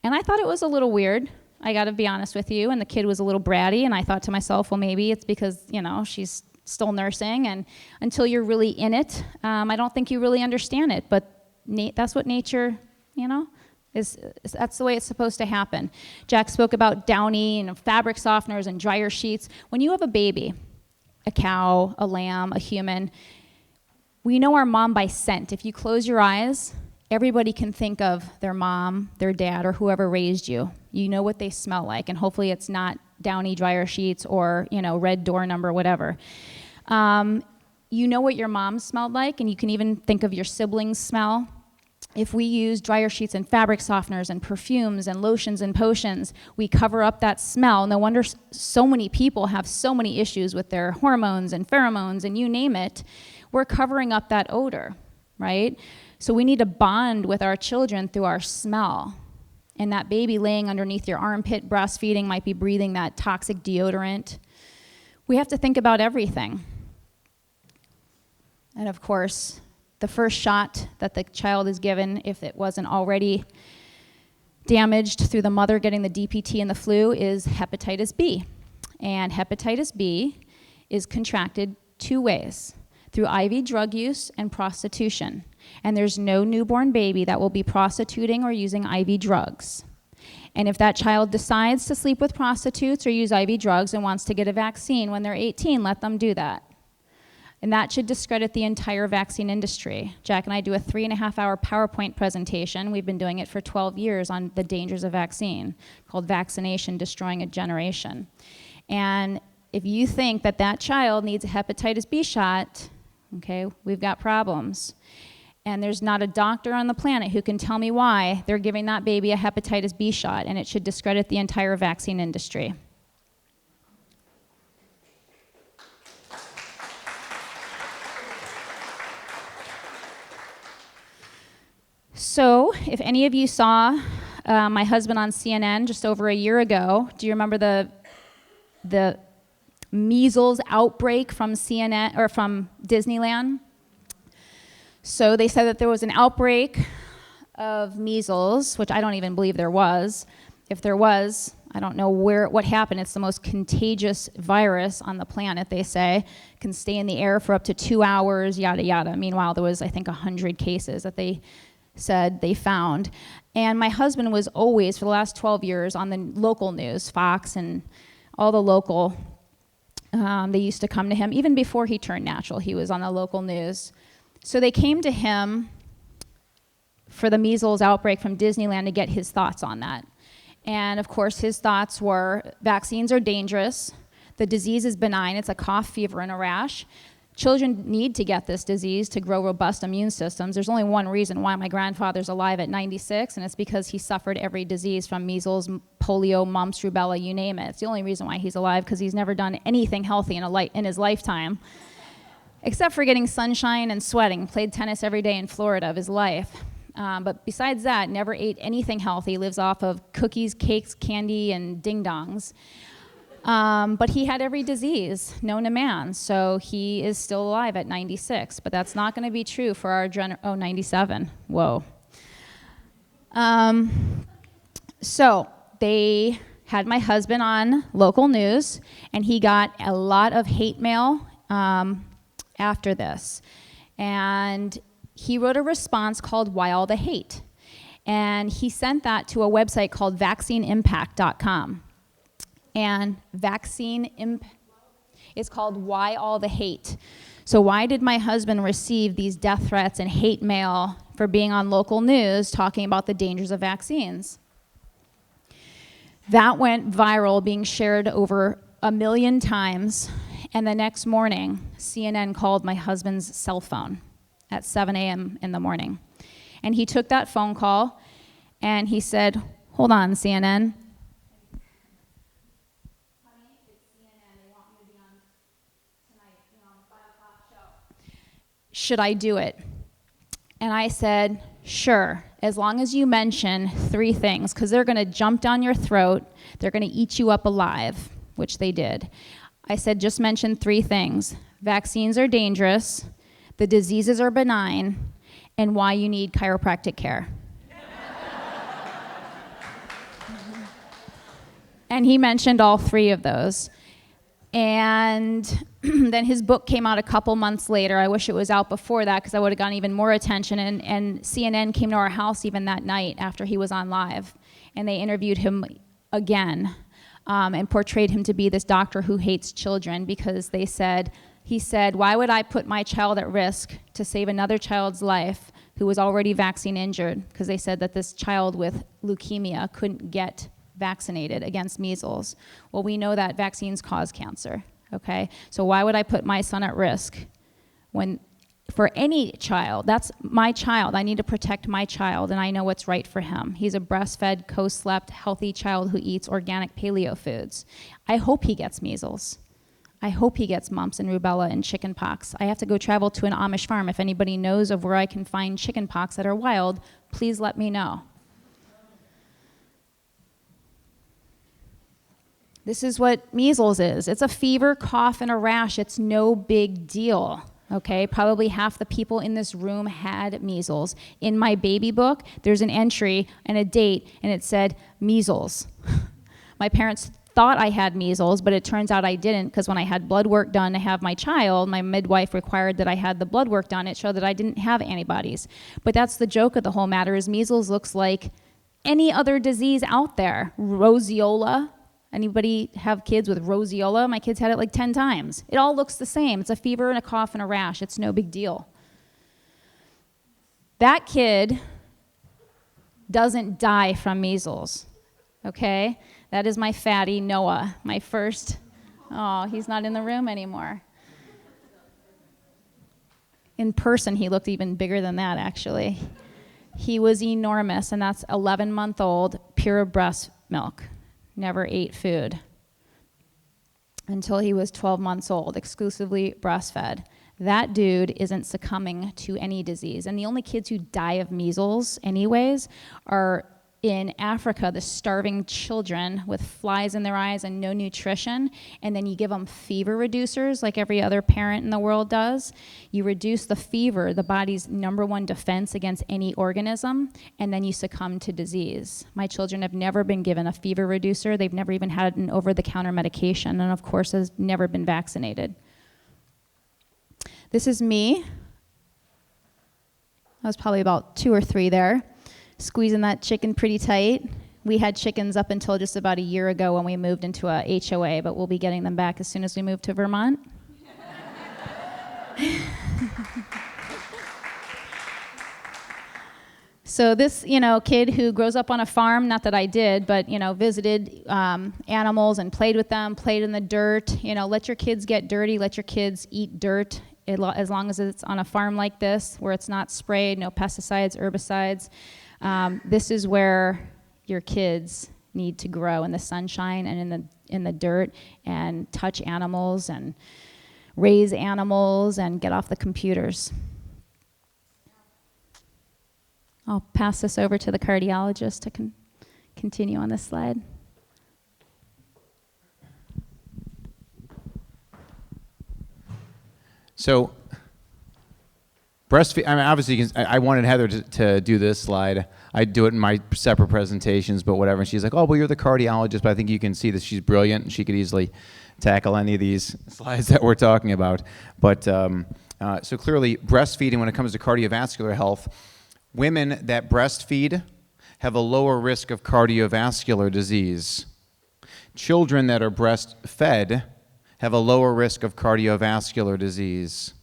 and I thought it was a little weird. I got to be honest with you. And the kid was a little bratty, and I thought to myself, well, maybe it's because, she's still nursing, and until you're really in it, I don't think you really understand it. But that's what nature, that's the way it's supposed to happen. Jack spoke about Downy and fabric softeners and dryer sheets. When you have a baby, a cow, a lamb, a human, we know our mom by scent. If you close your eyes, everybody can think of their mom, their dad, or whoever raised you. You know what they smell like, and hopefully it's not Downy dryer sheets or, red door number, whatever. You know what your mom smelled like, and you can even think of your siblings' smell. If we use dryer sheets and fabric softeners and perfumes and lotions and potions, we cover up that smell. No wonder so many people have so many issues with their hormones and pheromones and you name it. We're covering up that odor, right? So we need to bond with our children through our smell. And that baby laying underneath your armpit breastfeeding might be breathing that toxic deodorant. We have to think about everything. And of course, the first shot that the child is given, if it wasn't already damaged through the mother getting the DPT and the flu, is hepatitis B. And hepatitis B is contracted 2 ways, through IV drug use and prostitution. And there's no newborn baby that will be prostituting or using IV drugs. And if that child decides to sleep with prostitutes or use IV drugs and wants to get a vaccine when they're 18, let them do that. And that should discredit the entire vaccine industry. Jack and I do a 3.5-hour PowerPoint presentation. We've been doing it for 12 years on the dangers of vaccine, called Vaccination Destroying a Generation. And if you think that that child needs a hepatitis B shot, okay, we've got problems. And there's not a doctor on the planet who can tell me why they're giving that baby a hepatitis B shot, and it should discredit the entire vaccine industry. So, if any of you saw my husband on CNN just over a year ago, do you remember the measles outbreak from CNN or from Disneyland? So they said that there was an outbreak of measles, which I don't even believe there was. If there was, I don't know what happened. It's the most contagious virus on the planet, they say. It can stay in the air for up to 2 hours, yada, yada. Meanwhile, there was, I think, 100 cases that they said they found. And my husband was always, for the last 12 years, on the local news, Fox and all the local, they used to come to him. Even before he turned natural, he was on the local news. So they came to him for the measles outbreak from Disneyland to get his thoughts on that. And of course, his thoughts were, vaccines are dangerous. The disease is benign. It's a cough, fever, and a rash. Children need to get this disease to grow robust immune systems. There's only one reason why my grandfather's alive at 96, and it's because he suffered every disease from measles, polio, mumps, rubella, you name it. It's the only reason why he's alive, because he's never done anything healthy in his lifetime, except for getting sunshine and sweating. Played tennis every day in Florida of his life. But besides that, never ate anything healthy. Lives off of cookies, cakes, candy, and ding-dongs. But he had every disease known to man, so he is still alive at 96. But that's not going to be true for our 97. Whoa. So they had my husband on local news, and he got a lot of hate mail after this. And he wrote a response called Why All the Hate? And he sent that to a website called vaccineimpact.com. And it's called Why All the Hate? So why did my husband receive these death threats and hate mail for being on local news talking about the dangers of vaccines? That went viral, being shared over 1 million times. And the next morning, CNN called my husband's cell phone at 7 a.m. in the morning. And he took that phone call, and he said, hold on, CNN. Honey, it's CNN. They want me to be on tonight, on the 5 o'clock show. Should I do it? And I said, sure, as long as you mention 3 things, because they're going to jump down your throat. They're going to eat you up alive, which they did. I said, just mention 3 things. Vaccines are dangerous. the diseases are benign, and why you need chiropractic care. And he mentioned all three of those. And then his book came out a couple months later. I wish it was out before that because I would have gotten even more attention. And CNN came to our house even that night after he was on live. And they interviewed him again and portrayed him to be this doctor who hates children because he said, why would I put my child at risk to save another child's life who was already vaccine injured? Because they said that this child with leukemia couldn't get vaccinated against measles. Well, we know that vaccines cause cancer, okay? So why would I put my son at risk when, for any child, that's my child, I need to protect my child, and I know what's right for him. He's a breastfed, co-slept, healthy child who eats organic paleo foods. I hope he gets measles. I hope he gets mumps and rubella and chicken pox. I have to go travel to an Amish farm. If anybody knows of where I can find chicken pox that are wild, please let me know. This is what measles is. It's a fever, cough, and a rash. It's no big deal, okay? Probably half the people in this room had measles. In my baby book, there's an entry and a date, and it said measles. My parents thought I had measles, but it turns out I didn't because when I had blood work done to have my child, my midwife required that I had the blood work done. It showed that I didn't have antibodies. But that's the joke of the whole matter is measles looks like any other disease out there. Roseola. Anybody have kids with roseola? My kids had it like 10 times. It all looks the same. It's a fever and a cough and a rash. It's no big deal. That kid doesn't die from measles, okay? That is my fatty Noah, my first. Oh, he's not in the room anymore. In person, he looked even bigger than that, actually. He was enormous, and that's 11-month-old, pure breast milk. Never ate food until he was 12 months old, exclusively breastfed. That dude isn't succumbing to any disease. And the only kids who die of measles anyways are in Africa, the starving children with flies in their eyes and no nutrition, and then you give them fever reducers like every other parent in the world does. You reduce the fever, the body's #1 defense against any organism, and then you succumb to disease. My children have never been given a fever reducer. They've never even had an over-the-counter medication, and of course has never been vaccinated. This is me. I was probably about 2 or 3 there. Squeezing that chicken pretty tight. We had chickens up until just about a year ago when we moved into a HOA, but we'll be getting them back as soon as we move to Vermont. So this, kid who grows up on a farm, not that I did, but, visited animals and played with them, played in the dirt. Let your kids get dirty, let your kids eat dirt, as long as it's on a farm like this, where it's not sprayed, no pesticides, herbicides. This is where your kids need to grow, in the sunshine and in the dirt, and touch animals and raise animals and get off the computers. I'll pass this over to the cardiologist to continue on this slide. So, breastfeed, obviously, I wanted Heather to do this slide. I do it in my separate presentations, but whatever. And she's like, oh, well, you're the cardiologist, but I think you can see that she's brilliant, and she could easily tackle any of these slides that we're talking about. But so clearly, breastfeeding, when it comes to cardiovascular health, women that breastfeed have a lower risk of cardiovascular disease. Children that are breastfed have a lower risk of cardiovascular disease.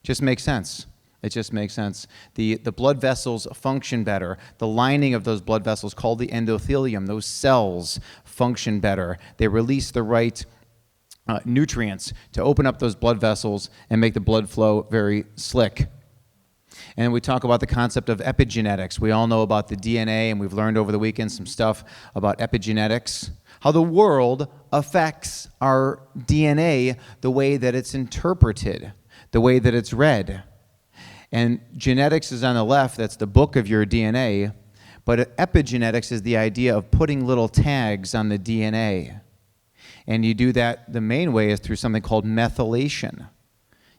Just makes sense. It just makes sense. The blood vessels function better. The lining of those blood vessels, called the endothelium, those cells function better. They release the right nutrients to open up those blood vessels and make the blood flow very slick. And we talk about the concept of epigenetics. We all know about the DNA, and we've learned over the weekend some stuff about epigenetics, how the world affects our DNA, the way that it's interpreted, the way that it's read. And genetics is on the left, that's the book of your DNA, but epigenetics is the idea of putting little tags on the DNA. And you do that, the main way is through something called methylation.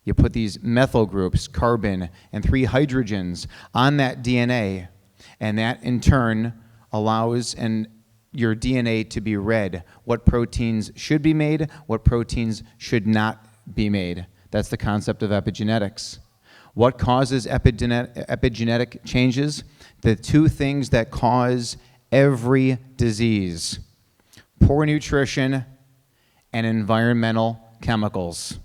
You put these methyl groups, carbon and 3 hydrogens, on that DNA, and that in turn allows your DNA to be read. What proteins should be made, what proteins should not be made. That's the concept of epigenetics. What causes epigenetic changes? The 2 things that cause every disease: poor nutrition and environmental chemicals.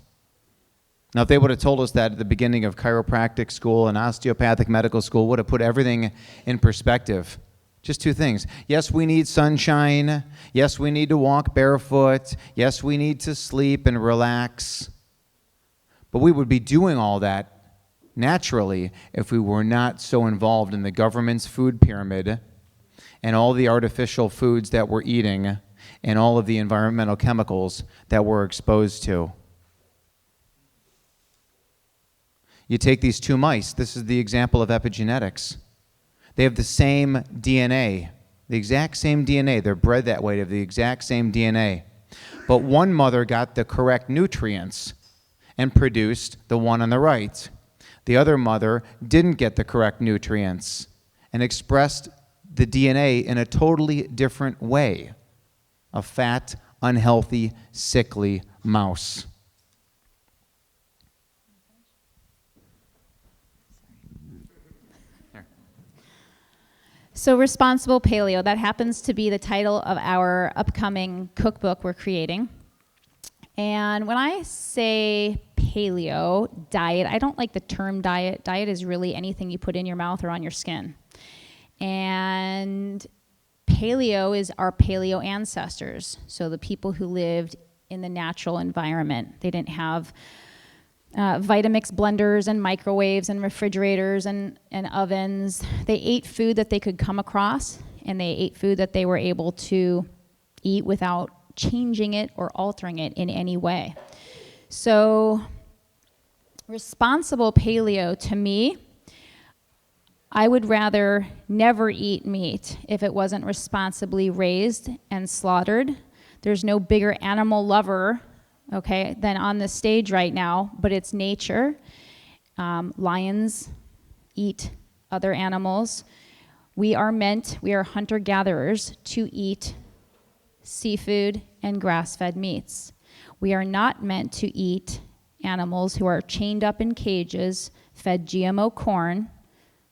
Now, if they would have told us that at the beginning of chiropractic school and osteopathic medical school, would have put everything in perspective. Just 2 things. Yes, we need sunshine. Yes, we need to walk barefoot. Yes, we need to sleep and relax. But we would be doing all that naturally if we were not so involved in the government's food pyramid and all the artificial foods that we're eating and all of the environmental chemicals that we're exposed to. You take these 2 mice. This is the example of epigenetics. They have the same DNA, the exact same DNA. They're bred that way. They have the exact same DNA. But one mother got the correct nutrients and produced the one on the right. The other mother didn't get the correct nutrients and expressed the DNA in a totally different way. A fat, unhealthy, sickly mouse. So responsible paleo, that happens to be the title of our upcoming cookbook we're creating. And when I say paleo, diet, I don't like the term diet. Diet is really anything you put in your mouth or on your skin. And paleo is our paleo ancestors. So the people who lived in the natural environment. They didn't have Vitamix blenders and microwaves and refrigerators and ovens. They ate food that they could come across, and they ate food that they were able to eat without changing it or altering it in any way. So responsible paleo, to me, I would rather never eat meat if it wasn't responsibly raised and slaughtered. There's no bigger animal lover, okay, than on the stage right now, but it's nature. Lions eat other animals. We are hunter-gatherers to eat seafood and grass-fed meats. We are not meant to eat animals who are chained up in cages, fed GMO corn,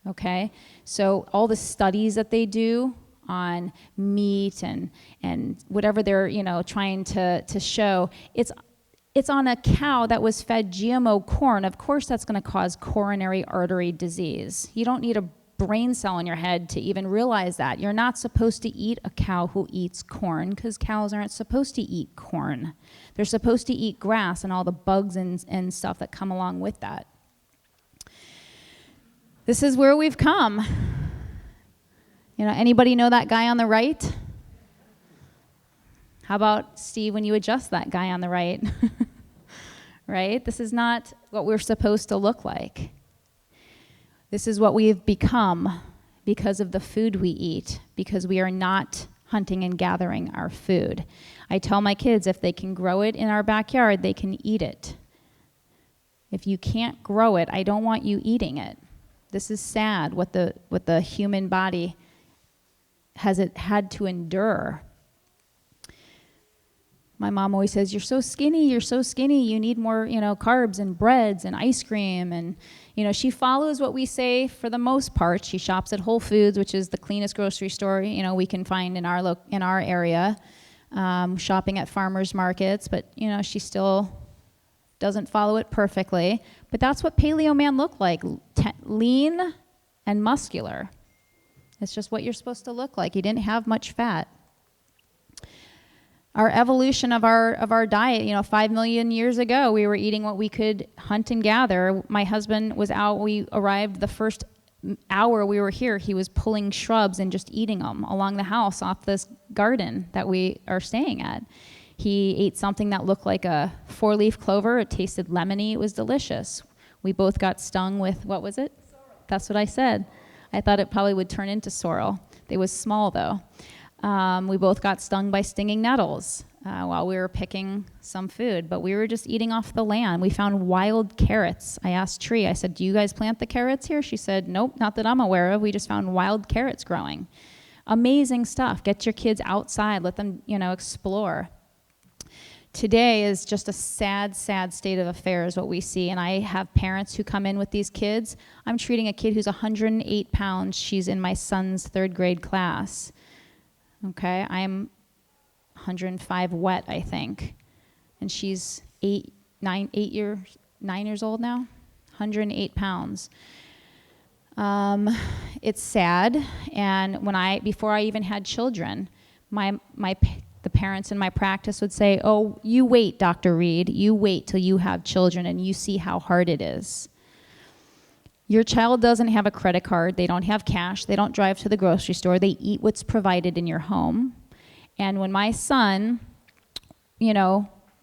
okay? So all the studies that they do on meat and whatever they're, trying to show, it's on a cow that was fed GMO corn. Of course that's going to cause coronary artery disease. You don't need a brain cell in your head to even realize that. You're not supposed to eat a cow who eats corn, because cows aren't supposed to eat corn. They're supposed to eat grass and all the bugs and stuff that come along with that. This is where we've come. Anybody know that guy on the right? How about, Steve, when you adjust that guy on the right? Right? This is not what we're supposed to look like. This is what we've become because of the food we eat, because we are not hunting and gathering our food. I tell my kids if they can grow it in our backyard, they can eat it. If you can't grow it, I don't want you eating it. This is sad what the human body has had to endure. My mom always says, you're so skinny, you need more, carbs and breads and ice cream. And, she follows what we say for the most part. She shops at Whole Foods, which is the cleanest grocery store, we can find in our area, shopping at farmers markets, but, she still doesn't follow it perfectly. But that's what Paleo Man looked like, lean and muscular. It's just what you're supposed to look like. He didn't have much fat. Our evolution of our diet, 5 million years ago, we were eating what we could hunt and gather. My husband was out. We arrived the first hour we were here. He was pulling shrubs and just eating them along the house off this garden that we are staying at. He ate something that looked like a 4-leaf clover. It tasted lemony. It was delicious. We both got stung with, what was it? Sorrel. That's what I said. I thought it probably would turn into sorrel. It was small, though. We both got stung by stinging nettles. while we were picking some food, but we were just eating off the land. We found wild carrots. I asked Tree, I said, do you guys plant the carrots here? She said, nope, not that I'm aware of. We just found wild carrots growing. Amazing stuff. Get your kids outside. Let them, explore. Today is just a sad, sad state of affairs, what we see. And I have parents who come in with these kids. I'm treating a kid who's 108 pounds. She's in my son's 3rd grade class. Okay, I'm 105 wet, I think. And she's 9 years old now, 108 pounds. It's sad. And before I even had children, the parents in my practice would say, oh, you wait, Dr. Reed, you wait till you have children and you see how hard it is. Your child doesn't have a credit card, they don't have cash, they don't drive to the grocery store, they eat what's provided in your home. And when my son,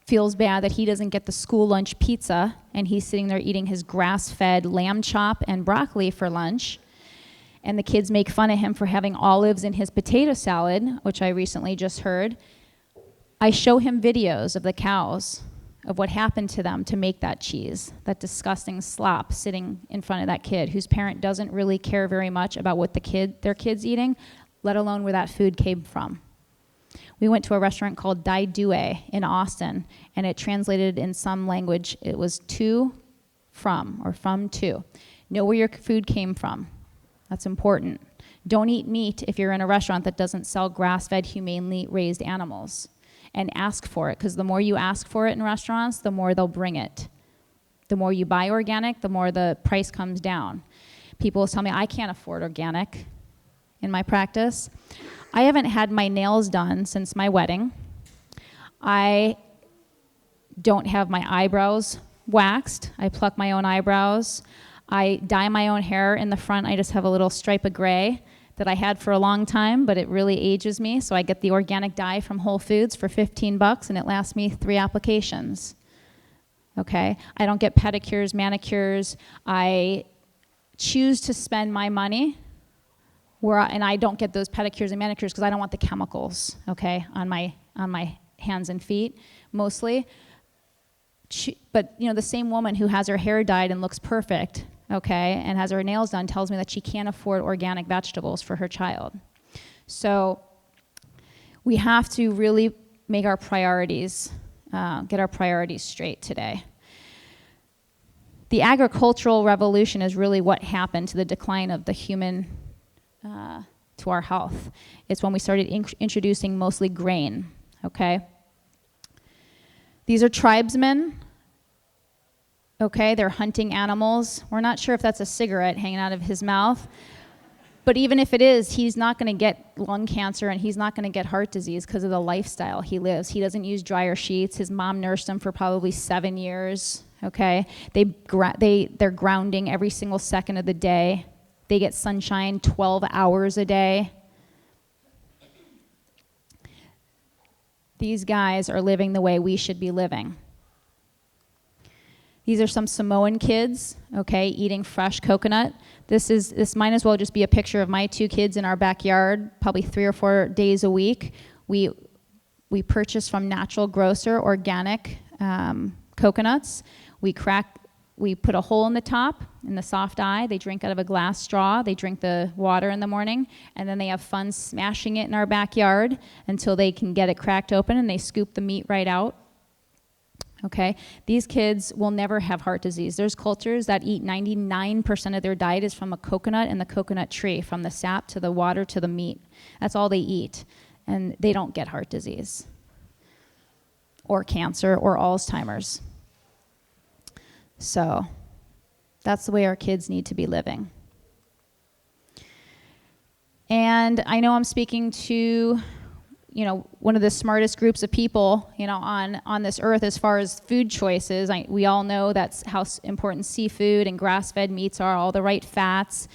feels bad that he doesn't get the school lunch pizza and he's sitting there eating his grass-fed lamb chop and broccoli for lunch, and the kids make fun of him for having olives in his potato salad, which I recently just heard, I show him videos of the cows, of what happened to them to make that cheese, that disgusting slop sitting in front of that kid whose parent doesn't really care very much about what their kid's eating, let alone where that food came from. We went to a restaurant called Dai Due in Austin, and it translated in some language, it was to, from, or from to. Know where your food came from. That's important. Don't eat meat if you're in a restaurant that doesn't sell grass-fed, humanely raised animals. And ask for it, because the more you ask for it in restaurants, the more they'll bring it. The more you buy organic, the more the price comes down. People will tell me, I can't afford organic in my practice. I haven't had my nails done since my wedding. I don't have my eyebrows waxed. I pluck my own eyebrows. I dye my own hair in the front. I just have a little stripe of gray that I had for a long time, but it really ages me. So I get the organic dye from Whole Foods for $15, and it lasts me 3 applications. Okay? I don't get pedicures, manicures. I choose to spend my money and I don't get those pedicures and manicures because I don't want the chemicals, okay, on my hands and feet, mostly. But, the same woman who has her hair dyed and looks perfect, okay, and has her nails done tells me that she can't afford organic vegetables for her child. So we have to really make our priorities, get our priorities straight today. The agricultural revolution is really what happened to the decline of the human, to our health. It's when we started introducing mostly grain, okay? These are tribesmen. Okay, they're hunting animals. We're not sure if that's a cigarette hanging out of his mouth. But even if it is, he's not going to get lung cancer and he's not going to get heart disease because of the lifestyle he lives. He doesn't use dryer sheets. His mom nursed him for probably 7 years. Okay, they're grounding every single second of the day. They get sunshine 12 hours a day. These guys are living the way we should be living. These are some Samoan kids, okay, eating fresh coconut. This might as well just be a picture of my 2 kids in our backyard, probably 3 or 4 days a week. We purchase from Natural Grocer organic coconuts. We put a hole in the top, in the soft eye. They drink out of a glass straw. They drink the water in the morning, and then they have fun smashing it in our backyard until they can get it cracked open, and they scoop the meat right out. Okay, these kids will never have heart disease. There's cultures that eat 99% of their diet is from a coconut and the coconut tree, from the sap to the water to the meat. That's all they eat, and they don't get heart disease or cancer or Alzheimer's. So that's the way our kids need to be living. And I know I'm speaking to one of the smartest groups of people, on this earth as far as food choices. We all know that's how important seafood and grass-fed meats are, all the right fats.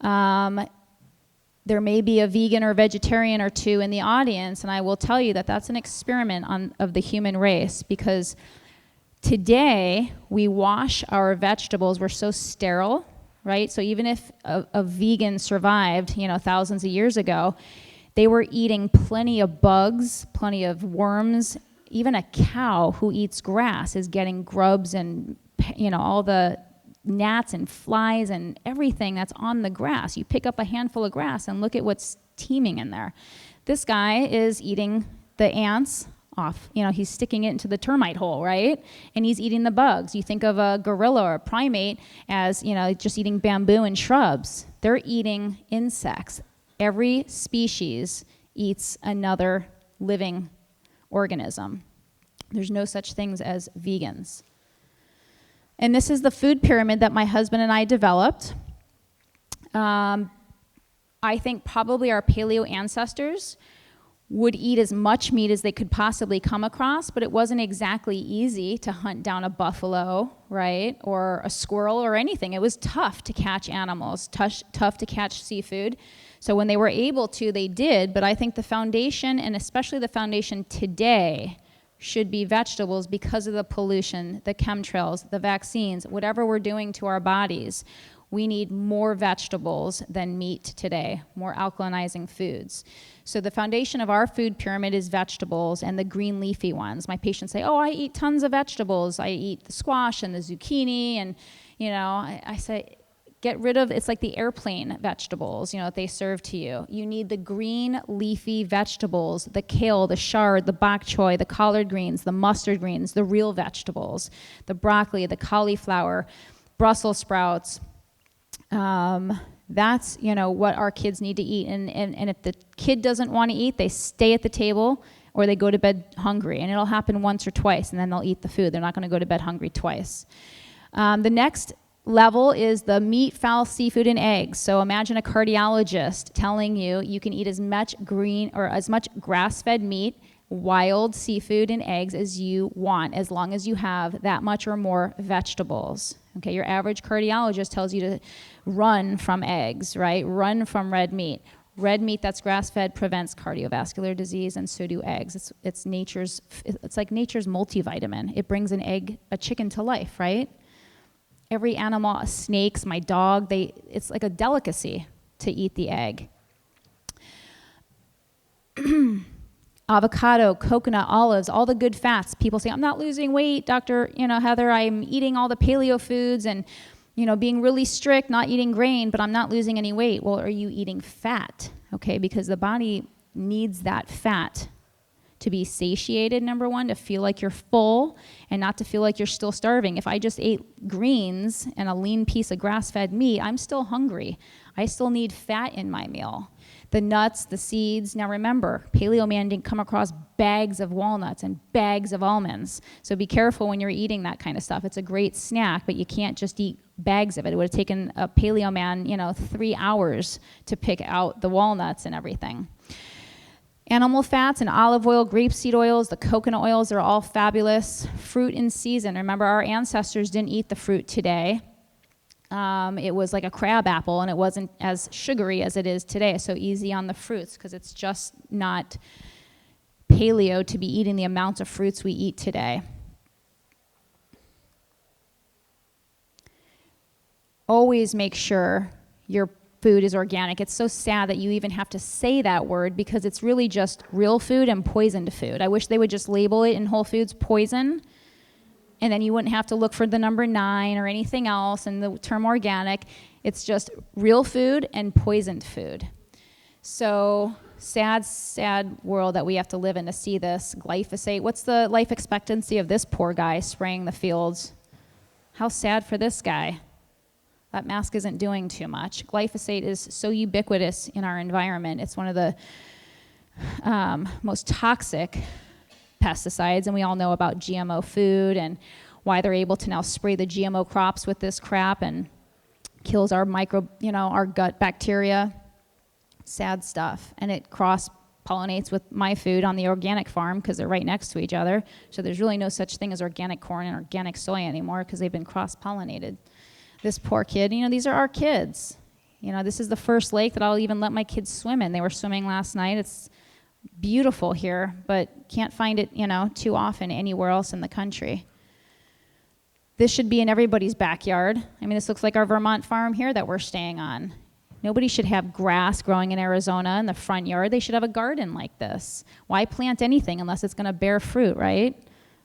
There may be a vegan or vegetarian or 2 in the audience, and I will tell you that that's an experiment of the human race, because today we wash our vegetables. We're so sterile, right? So even if a vegan survived, thousands of years ago, They were eating plenty of bugs, plenty of worms. Even a cow who eats grass is getting grubs and, all the gnats and flies and everything that's on the grass. You pick up a handful of grass and look at what's teeming in there. This guy is eating the ants off. He's sticking it into the termite hole, right? And he's eating the bugs. You think of a gorilla or a primate as, just eating bamboo and shrubs. They're eating insects. Every species eats another living organism. There's no such things as vegans. And this is the food pyramid that my husband and I developed. I think probably our paleo ancestors would eat as much meat as they could possibly come across, but it wasn't exactly easy to hunt down a buffalo, right, or a squirrel or anything. It was tough to catch animals, tough to catch seafood. So when they were able to, they did, but I think the foundation, and especially the foundation today, should be vegetables because of the pollution, the chemtrails, the vaccines, whatever we're doing to our bodies. We need more vegetables than meat today, more alkalinizing foods. So the foundation of our food pyramid is vegetables and the green leafy ones. My patients say, I eat tons of vegetables. I eat the squash and the zucchini. And, I say, get rid of, it's like the airplane vegetables, that they serve to you. You need the green leafy vegetables, the kale, the chard, the bok choy, the collard greens, the mustard greens, the real vegetables, the broccoli, the cauliflower, Brussels sprouts. That's, what our kids need to eat. And if the kid doesn't want to eat, they stay at the table or they go to bed hungry. And it'll happen once or twice, and then they'll eat the food. They're not going to go to bed hungry twice. The next level is the meat, fowl, seafood, and eggs. So imagine a cardiologist telling you you can eat as much green or as much grass-fed meat, wild seafood, and eggs as you want, as long as you have that much or more vegetables. Okay, your average cardiologist tells you to run from eggs, right? Run from red meat. Red meat that's grass-fed prevents cardiovascular disease, and so do eggs. It's like nature's multivitamin. It brings a chicken to life, right? Every animal, snakes, my dog, it's like a delicacy to eat the egg. Avocado, coconut, olives, all the good fats. People say, I'm not losing weight, Dr. Heather, I'm eating all the paleo foods and, being really strict, not eating grain, but I'm not losing any weight. Well, are you eating fat? Okay, because the body needs that fat to be satiated, number one, to feel like you're full and not to feel like you're still starving. If I just ate greens and a lean piece of grass-fed meat, I'm still hungry. I still need fat in my meal. The nuts, the seeds. Now remember, paleo man didn't come across bags of walnuts and bags of almonds. So be careful when you're eating that kind of stuff. It's a great snack, but you can't just eat bags of it. It would have taken a paleo man, 3 hours to pick out the walnuts and everything. Animal fats and olive oil, grapeseed oils, the coconut oils are all fabulous. Fruit in season. Remember, our ancestors didn't eat the fruit today. It was like a crab apple, and it wasn't as sugary as it is today. So easy on the fruits, because it's just not paleo to be eating the amount of fruits we eat today. Always make sure your food is organic. It's so sad that you even have to say that word, because it's really just real food and poisoned food. I wish they would just label it in Whole Foods poison, and then you wouldn't have to look for the number 9 or anything else and the term organic. It's just real food and poisoned food. So sad, sad world that we have to live in to see this. Glyphosate. What's the life expectancy of this poor guy spraying the fields? How sad for this guy. That mask isn't doing too much. Glyphosate is so ubiquitous in our environment. It's one of the most toxic pesticides, and we all know about GMO food and why they're able to now spray the GMO crops with this crap and kills our our gut bacteria. Sad stuff. And it cross-pollinates with my food on the organic farm because they're right next to each other. So there's really no such thing as organic corn and organic soy anymore because they've been cross-pollinated. This poor kid, these are our kids. This is the first lake that I'll even let my kids swim in. They were swimming last night. It's beautiful here, but can't find it, too often anywhere else in the country. This should be in everybody's backyard. This looks like our Vermont farm here that we're staying on. Nobody should have grass growing in Arizona in the front yard. They should have a garden like this. Why plant anything unless it's going to bear fruit, right?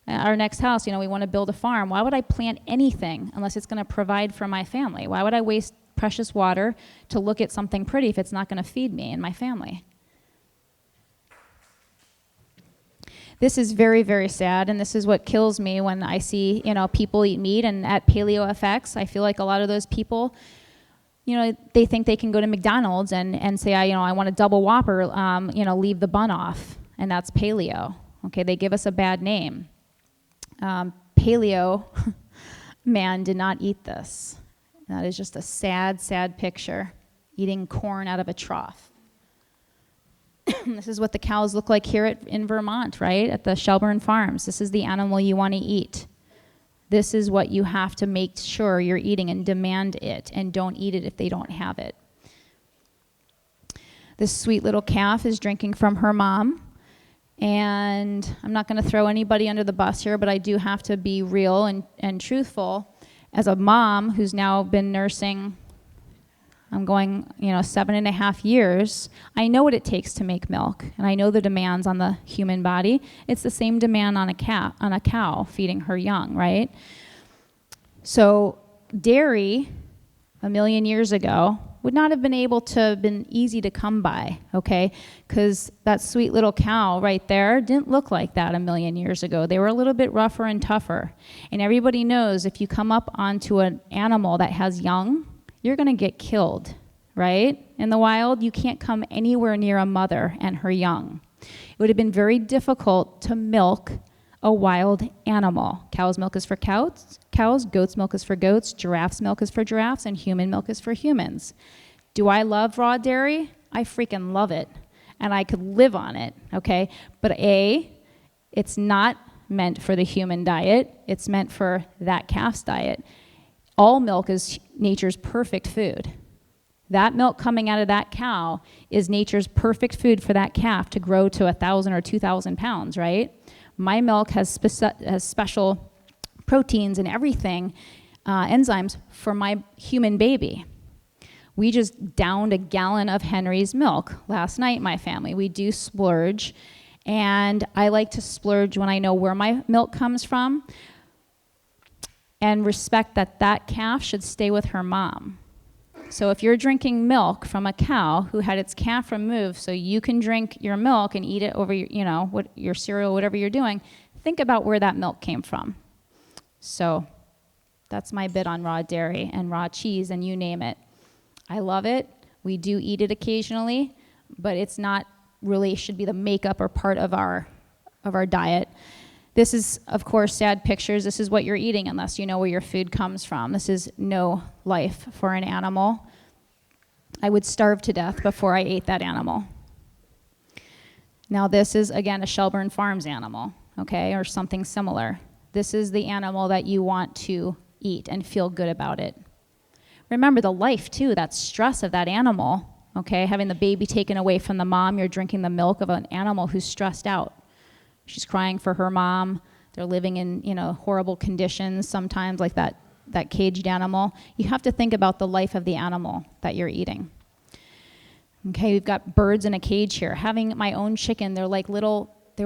Our next house, we want to build a farm. Why would I plant anything unless it's going to provide for my family? Why would I waste precious water to look at something pretty if it's not going to feed me and my family? This is very, very sad, and this is what kills me when I see, people eat meat. And at Paleo FX, I feel like a lot of those people, they think they can go to McDonald's and say, I want a double Whopper, leave the bun off, and that's Paleo. Okay, they give us a bad name. Paleo man did not eat this. That is just a sad, sad picture, eating corn out of a trough. This is what the cows look like here in Vermont, right, at the Childbirth farms. This is the animal you want to eat. This is what you have to make sure you're eating and demand it, and don't eat it if they don't have it. This sweet little calf is drinking from her mom. And I'm not going to throw anybody under the bus here, but I do have to be real and truthful. As a mom who's now been nursing, I'm going, 7.5 years, I know what it takes to make milk, and I know the demands on the human body. It's the same demand on a cow feeding her young, right? So dairy, 1 million years ago, would not have been able to have been easy to come by, okay? Because that sweet little cow right there didn't look like that 1 million years ago. They were a little bit rougher and tougher. And everybody knows if you come up onto an animal that has young, you're going to get killed, right? In the wild, you can't come anywhere near a mother and her young. It would have been very difficult to milk a wild animal. Cow's milk is for cows, goat's milk is for goats, giraffe's milk is for giraffes, and human milk is for humans. Do I love raw dairy? I freaking love it, and I could live on it, okay? But it's not meant for the human diet. It's meant for that calf's diet. All milk is nature's perfect food. That milk coming out of that cow is nature's perfect food for that calf to grow to 1,000 or 2,000 pounds, right? My milk has special proteins and everything, enzymes for my human baby. We just downed a gallon of Henry's milk last night, my family. We do splurge, and I like to splurge when I know where my milk comes from and respect that calf should stay with her mom. So if you're drinking milk from a cow who had its calf removed so you can drink your milk and eat it over your cereal, whatever you're doing, think about where that milk came from. So that's my bit on raw dairy and raw cheese, and you name it. I love it. We do eat it occasionally, but it's not really should be the makeup or part of our diet. This is, of course, sad pictures. This is what you're eating unless you know where your food comes from. This is no life for an animal. I would starve to death before I ate that animal. Now this is, again, a Shelburne Farms animal, okay, or something similar. This is the animal that you want to eat and feel good about it. Remember the life, too, that stress of that animal, okay, having the baby taken away from the mom, you're drinking the milk of an animal who's stressed out. She's crying for her mom. They're living in, horrible conditions sometimes, like that caged animal. You have to think about the life of the animal that you're eating. Okay, we've got birds in a cage here. Having my own chicken, they were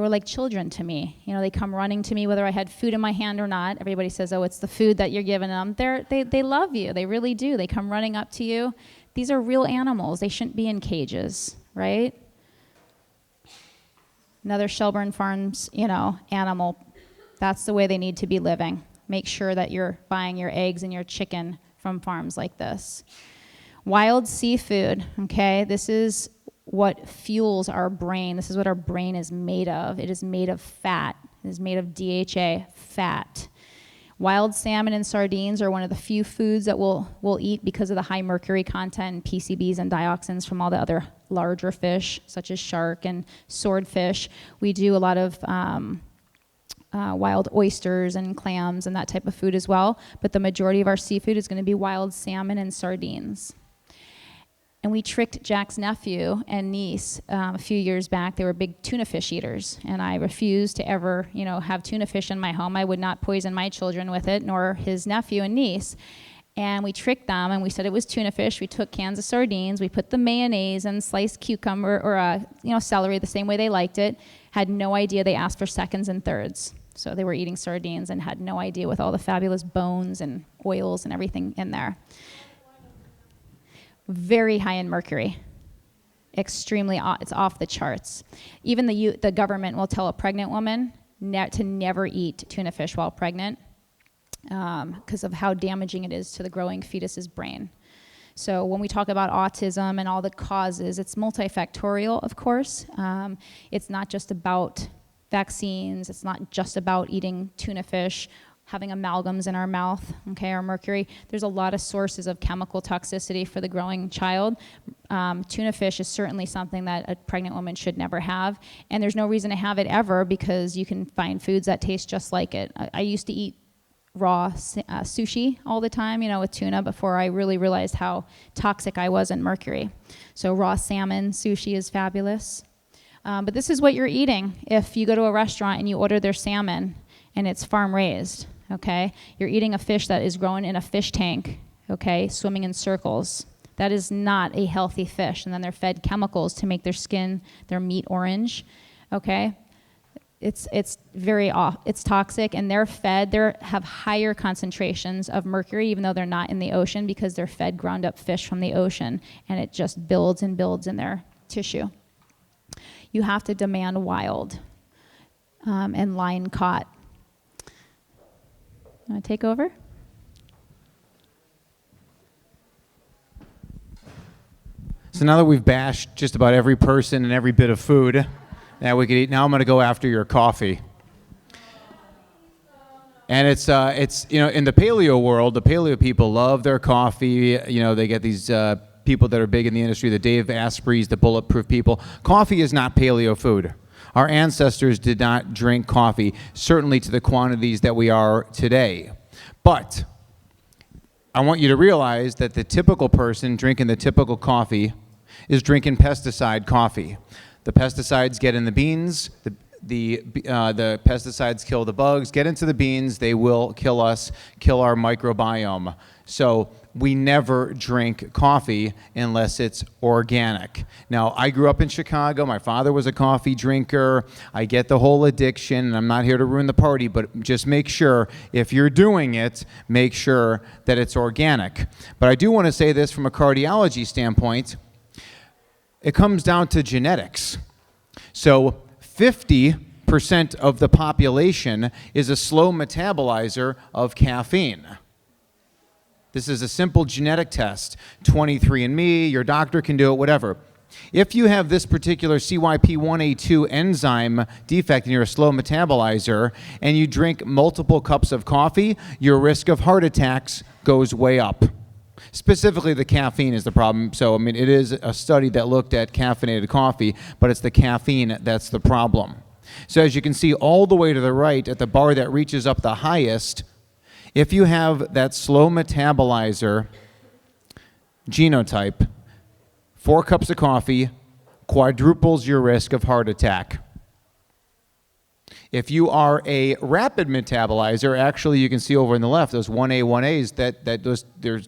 like children to me. They come running to me whether I had food in my hand or not. Everybody says, oh, it's the food that you're giving them. They love you. They really do. They come running up to you. These are real animals. They shouldn't be in cages, right? Another Shelburne Farms, animal. That's the way they need to be living. Make sure that you're buying your eggs and your chicken from farms like this. Wild seafood, okay? This is what fuels our brain. This is what our brain is made of. It is made of fat. It is made of DHA, fat. Wild salmon and sardines are one of the few foods that we'll eat because of the high mercury content, PCBs and dioxins from all the other larger fish, such as shark and swordfish. We do a lot of wild oysters and clams and that type of food as well, but the majority of our seafood is going to be wild salmon and sardines. And we tricked Jack's nephew and niece a few years back. They were big tuna fish eaters, and I refused to ever, have tuna fish in my home. I would not poison my children with it, nor his nephew and niece. And we tricked them, and we said it was tuna fish. We took cans of sardines, we put the mayonnaise and sliced cucumber or celery the same way they liked it. Had no idea they asked for seconds and thirds. So they were eating sardines and had no idea with all the fabulous bones and oils and everything in there. Very high in mercury. Extremely, it's off the charts. Even the government will tell a pregnant woman to never eat tuna fish while pregnant because of how damaging it is to the growing fetus's brain. So when we talk about autism and all the causes, it's multifactorial, of course. It's not just about vaccines. It's not just about eating tuna fish, having amalgams in our mouth, okay, or mercury. There's a lot of sources of chemical toxicity for the growing child. Tuna fish is certainly something that a pregnant woman should never have, and there's no reason to have it ever because you can find foods that taste just like it. I used to eat raw sushi all the time, with tuna before I really realized how toxic I was in mercury. So raw salmon sushi is fabulous. But this is what you're eating if you go to a restaurant and you order their salmon and it's farm raised, okay? You're eating a fish that is grown in a fish tank, okay, swimming in circles. That is not a healthy fish. And then they're fed chemicals to make their skin, their meat orange, okay? It's very off. It's toxic, and they have higher concentrations of mercury, even though they're not in the ocean, because they're fed ground up fish from the ocean, and it just builds and builds in their tissue. You have to demand wild and line caught. Want to take over? So now that we've bashed just about every person and every bit of food that we could eat, now I'm going to go after your coffee. And it's in the paleo world, the paleo people love their coffee. They get these people that are big in the industry, the Dave Asprey's, the bulletproof people. Coffee is not paleo food. Our ancestors did not drink coffee, certainly to the quantities that we are today. But I want you to realize that the typical person drinking the typical coffee is drinking pesticide coffee. The pesticides get in the beans, the pesticides kill the bugs, get into the beans, they will kill us, kill our microbiome. So we never drink coffee unless it's organic. Now, I grew up in Chicago. My father was a coffee drinker. I get the whole addiction, and I'm not here to ruin the party, but just make sure, if you're doing it, make sure that it's organic. But I do want to say this from a cardiology standpoint. It comes down to genetics. So 50% of the population is a slow metabolizer of caffeine. This is a simple genetic test. 23andMe, your doctor can do it, whatever. If you have this particular CYP1A2 enzyme defect and you're a slow metabolizer and you drink multiple cups of coffee, your risk of heart attacks goes way up. Specifically, the caffeine is the problem. So, it is a study that looked at caffeinated coffee, but it's the caffeine that's the problem. So as you can see all the way to the right at the bar that reaches up the highest, if you have that slow metabolizer genotype, 4 cups of coffee quadruples your risk of heart attack. If you are a rapid metabolizer, actually you can see over on the left, those 1A, 1As,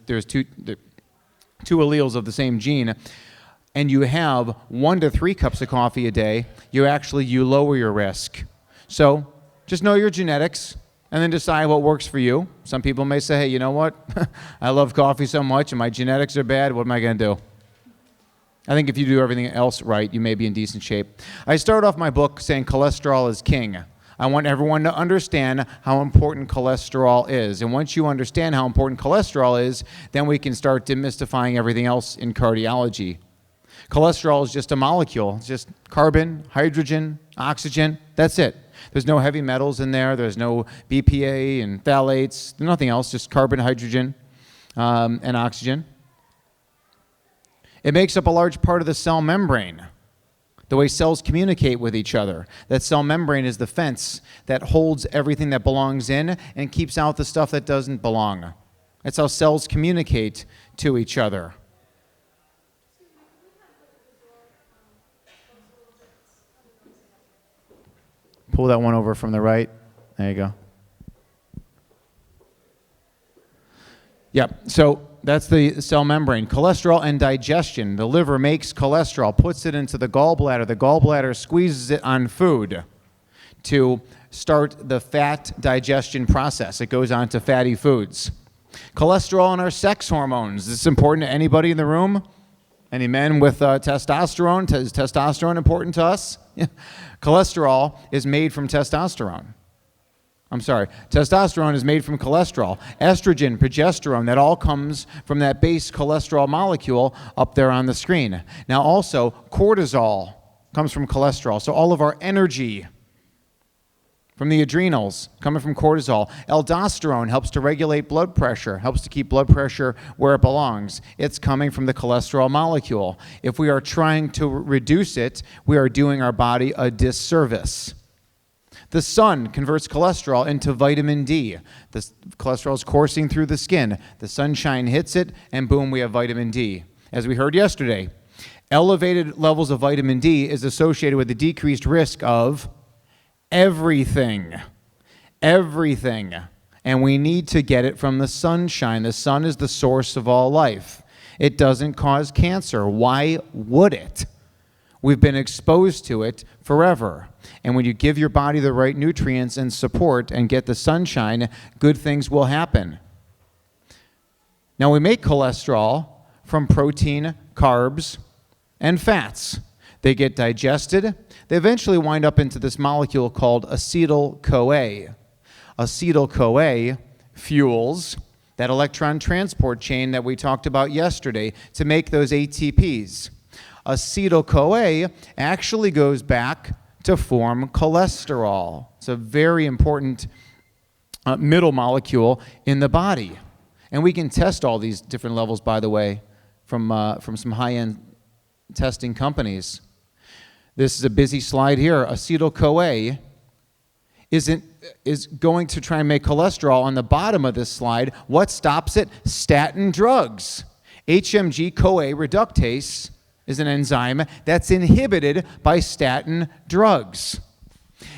there's two alleles of the same gene, and you have 1 to 3 cups of coffee a day, you lower your risk. So just know your genetics and then decide what works for you. Some people may say, hey, you know what? I love coffee so much and my genetics are bad, what am I going to do? I think if you do everything else right, you may be in decent shape. I start off my book saying cholesterol is king. I want everyone to understand how important cholesterol is. And once you understand how important cholesterol is, then we can start demystifying everything else in cardiology. Cholesterol is just a molecule. It's just carbon, hydrogen, oxygen. That's it. There's no heavy metals in there. There's no BPA and phthalates. There's nothing else, just carbon, hydrogen, and oxygen. It makes up a large part of the cell membrane, the way cells communicate with each other. That cell membrane is the fence that holds everything that belongs in and keeps out the stuff that doesn't belong. That's how cells communicate to each other. Pull that one over from the right. There you go. Yep, so that's the cell membrane. Cholesterol and digestion. The liver makes cholesterol, puts it into the gallbladder. The gallbladder squeezes it on food to start the fat digestion process. It goes on to fatty foods. Cholesterol and our sex hormones. Is this important to anybody in the room? Any men with testosterone? Is testosterone important to us? Cholesterol is made from testosterone. Testosterone is made from cholesterol. Estrogen, progesterone, that all comes from that base cholesterol molecule up there on the screen. Now also, cortisol comes from cholesterol. So all of our energy from the adrenals coming from cortisol. Aldosterone helps to regulate blood pressure, helps to keep blood pressure where it belongs. It's coming from the cholesterol molecule. If we are trying to reduce it, we are doing our body a disservice. The sun converts cholesterol into vitamin D. The cholesterol is coursing through the skin. The sunshine hits it, and boom, we have vitamin D. As we heard yesterday, elevated levels of vitamin D is associated with a decreased risk of everything. And we need to get it from the sunshine. The sun is the source of all life. It doesn't cause cancer. Why would it? We've been exposed to it forever. And when you give your body the right nutrients and support and get the sunshine, good things will happen. Now, we make cholesterol from protein, carbs, and fats. They get digested. They eventually wind up into this molecule called acetyl-CoA. Acetyl-CoA fuels that electron transport chain that we talked about yesterday to make those ATPs. Acetyl-CoA actually goes back to form cholesterol. It's a very important middle molecule in the body. And we can test all these different levels, by the way, from some high-end testing companies. This is a busy slide here. Acetyl-CoA is going to try and make cholesterol on the bottom of this slide. What stops it? Statin drugs. HMG-CoA reductase is an enzyme that's inhibited by statin drugs.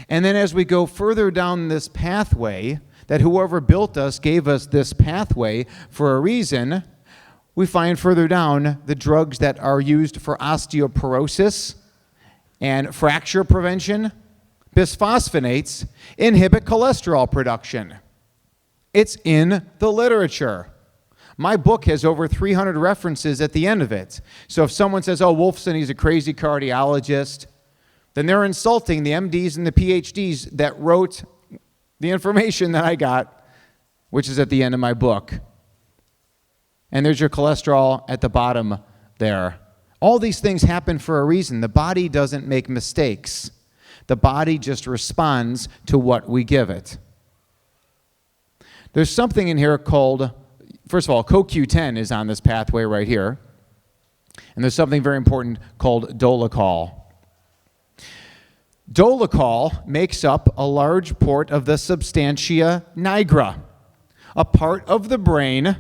And then as we go further down this pathway, that whoever built us gave us this pathway for a reason, we find further down the drugs that are used for osteoporosis and fracture prevention, bisphosphonates, inhibit cholesterol production. It's in the literature. My book has over 300 references at the end of it. So if someone says, oh, Wolfson, he's a crazy cardiologist, then they're insulting the MDs and the PhDs that wrote the information that I got, which is at the end of my book. And there's your cholesterol at the bottom there. All these things happen for a reason. The body doesn't make mistakes. The body just responds to what we give it. There's something in here called, first of all, CoQ10 is on this pathway right here. And there's something very important called dolichol. Dolichol makes up a large part of the substantia nigra, a part of the brain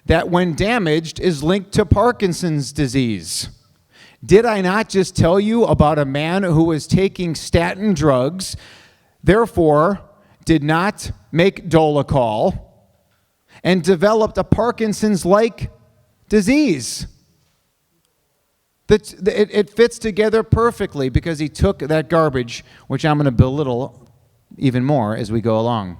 that when damaged is linked to Parkinson's disease. Did I not just tell you about a man who was taking statin drugs, therefore did not make dolichol, and developed a Parkinson's-like disease? It fits together perfectly because he took that garbage, which I'm going to belittle even more as we go along.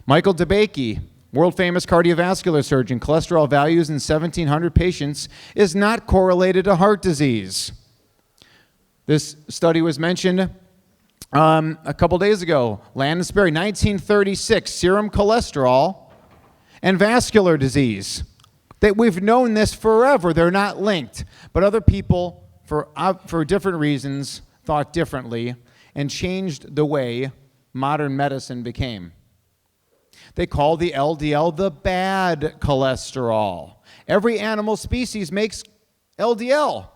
Michael DeBakey, world-famous cardiovascular surgeon, cholesterol values in 1,700 patients is not correlated to heart disease. This study was mentioned a couple days ago. Landisbury, 1936, serum cholesterol and vascular disease. We've known this forever. They're not linked. But other people, for different reasons, thought differently and changed the way modern medicine became. They call the LDL the bad cholesterol. Every animal species makes LDL.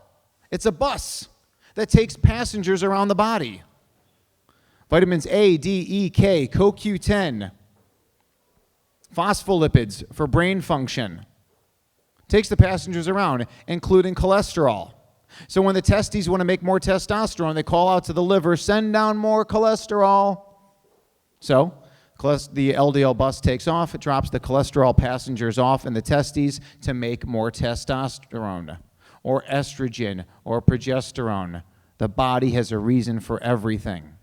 It's a bus that takes passengers around the body. Vitamins A, D, E, K, CoQ10, phospholipids for brain function. Takes the passengers around, including cholesterol. So when the testes want to make more testosterone, they call out to the liver, send down more cholesterol. So The LDL bus takes off, it drops the cholesterol passengers off in the testes to make more testosterone or estrogen or progesterone. The body has a reason for everything.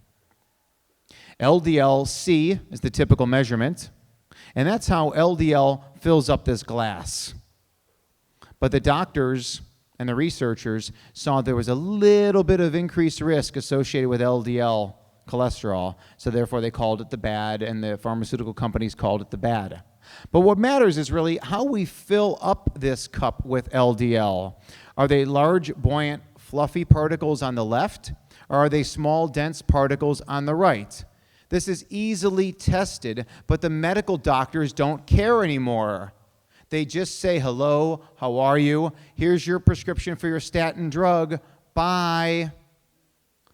LDL-C is the typical measurement, and that's how LDL fills up this glass. But the doctors and the researchers saw there was a little bit of increased risk associated with LDL cholesterol, so therefore they called it the bad, and the pharmaceutical companies called it the bad. But what matters is really how we fill up this cup with LDL. Are they large, buoyant, fluffy particles on the left, or are they small, dense particles on the right? This is easily tested, but the medical doctors don't care anymore. They just say, hello, how are you? Here's your prescription for your statin drug. Bye.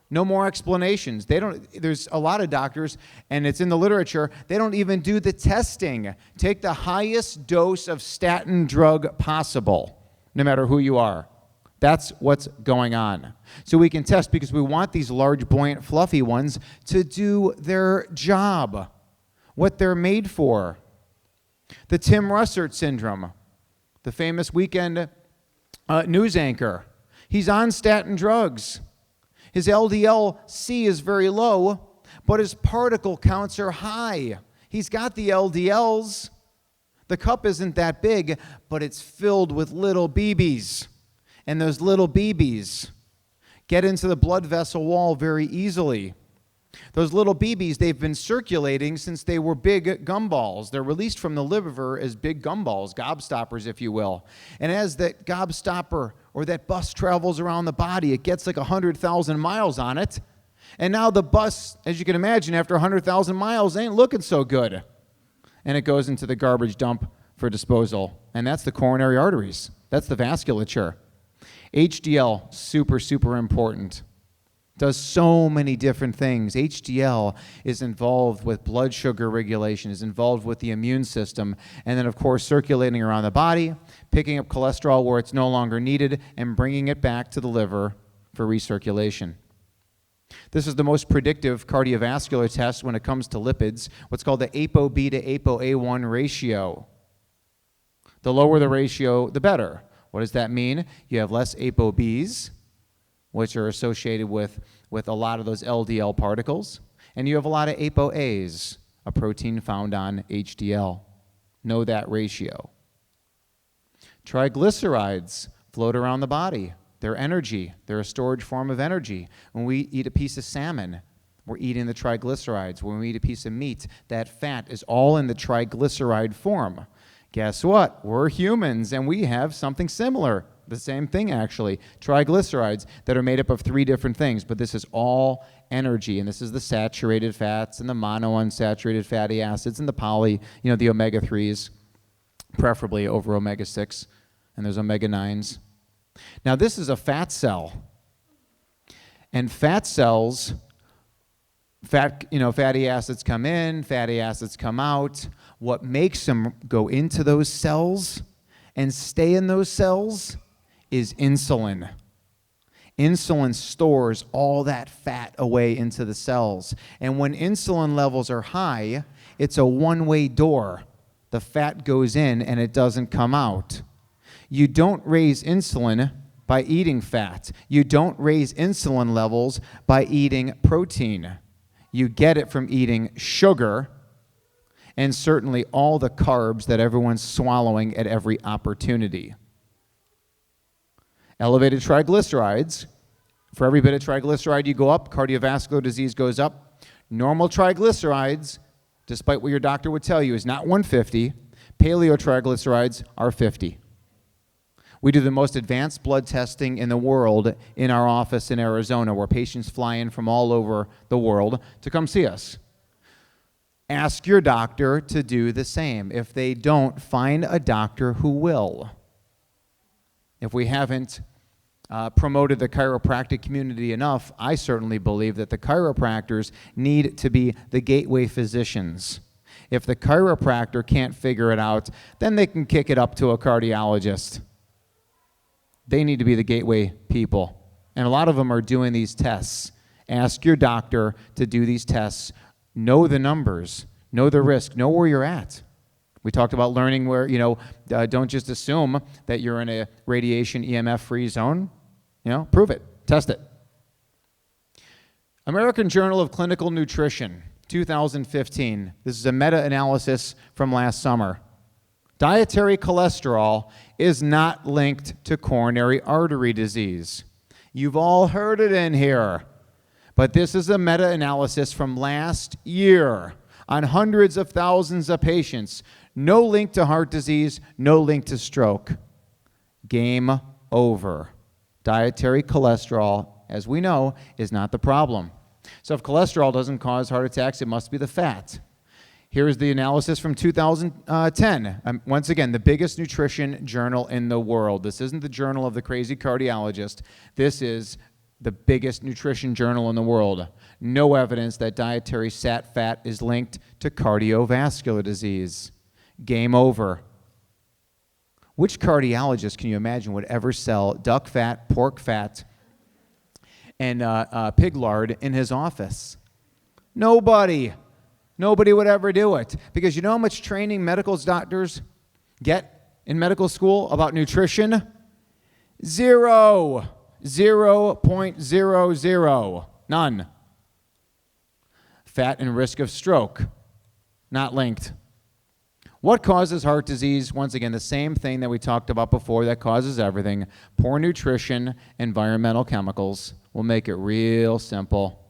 No more explanations. There's a lot of doctors, and it's in the literature, they don't even do the testing. Take the highest dose of statin drug possible, no matter who you are. That's what's going on. So we can test because we want these large, buoyant, fluffy ones to do their job, what they're made for. The Tim Russert syndrome, the famous weekend news anchor, he's on statin drugs. His LDL-C is very low, but his particle counts are high. He's got the LDLs. The cup isn't that big, but it's filled with little BBs. And those little BBs get into the blood vessel wall very easily. Those little BBs, they've been circulating since they were big gumballs. They're released from the liver as big gumballs, gobstoppers, if you will. And as that gobstopper or that bus travels around the body, it gets like 100,000 miles on it. And now the bus, as you can imagine, after 100,000 miles, ain't looking so good. And it goes into the garbage dump for disposal. And that's the coronary arteries. That's the vasculature. HDL, super, super important. Does so many different things. HDL is involved with blood sugar regulation, is involved with the immune system, and then, of course, circulating around the body, picking up cholesterol where it's no longer needed, and bringing it back to the liver for recirculation. This is the most predictive cardiovascular test when it comes to lipids, what's called the ApoB to ApoA1 ratio. The lower the ratio, the better. What does that mean? You have less ApoBs, which are associated with a lot of those LDL particles, and you have a lot of ApoAs, a protein found on HDL. Know that ratio. Triglycerides float around the body. They're energy. They're a storage form of energy. When we eat a piece of salmon, we're eating the triglycerides. When we eat a piece of meat, that fat is all in the triglyceride form. Guess what? We're humans, and we have something similar. The same thing, actually. Triglycerides that are made up of 3 different things, but this is all energy, and this is the saturated fats and the monounsaturated fatty acids and the the omega-3s, preferably over omega-6, and there's omega-9s. Now, this is a fat cell, and fat cells, fatty acids come in, fatty acids come out. What makes them go into those cells and stay in those cells is insulin. Insulin stores all that fat away into the cells. And when insulin levels are high, it's a one-way door. The fat goes in and it doesn't come out. You don't raise insulin by eating fat. You don't raise insulin levels by eating protein. You get it from eating sugar and certainly all the carbs that everyone's swallowing at every opportunity. Elevated triglycerides, for every bit of triglyceride you go up, cardiovascular disease goes up. Normal triglycerides, despite what your doctor would tell you, is not 150. Paleo triglycerides are 50. We do the most advanced blood testing in the world in our office in Arizona, where patients fly in from all over the world to come see us. Ask your doctor to do the same. If they don't, find a doctor who will. If we haven't promoted the chiropractic community enough, I certainly believe that the chiropractors need to be the gateway physicians. If the chiropractor can't figure it out, then they can kick it up to a cardiologist. They need to be the gateway people. And a lot of them are doing these tests. Ask your doctor to do these tests. Know the numbers. Know the risk. Know where you're at. We talked about learning where, don't just assume that you're in a radiation EMF-free zone. Prove it. Test it. American Journal of Clinical Nutrition, 2015. This is a meta-analysis from last summer. Dietary cholesterol is not linked to coronary artery disease. You've all heard it in here. But this is a meta-analysis from last year on hundreds of thousands of patients. No link to heart disease, no link to stroke. Game over. Dietary cholesterol, as we know, is not the problem. So if cholesterol doesn't cause heart attacks, it must be the fat. Here's the analysis from 2010. Once again, the biggest nutrition journal in the world. This isn't the journal of the crazy cardiologist. This is the biggest nutrition journal in the world. No evidence that dietary sat fat is linked to cardiovascular disease. Game over. Which cardiologist can you imagine would ever sell duck fat, pork fat, and pig lard in his office? Nobody. Nobody would ever do it. Because you know how much training medical doctors get in medical school about nutrition? 0.00. None. Fat and risk of stroke. Not linked. What causes heart disease? Once again, the same thing that we talked about before that causes everything. Poor nutrition, environmental chemicals. We'll make it real simple.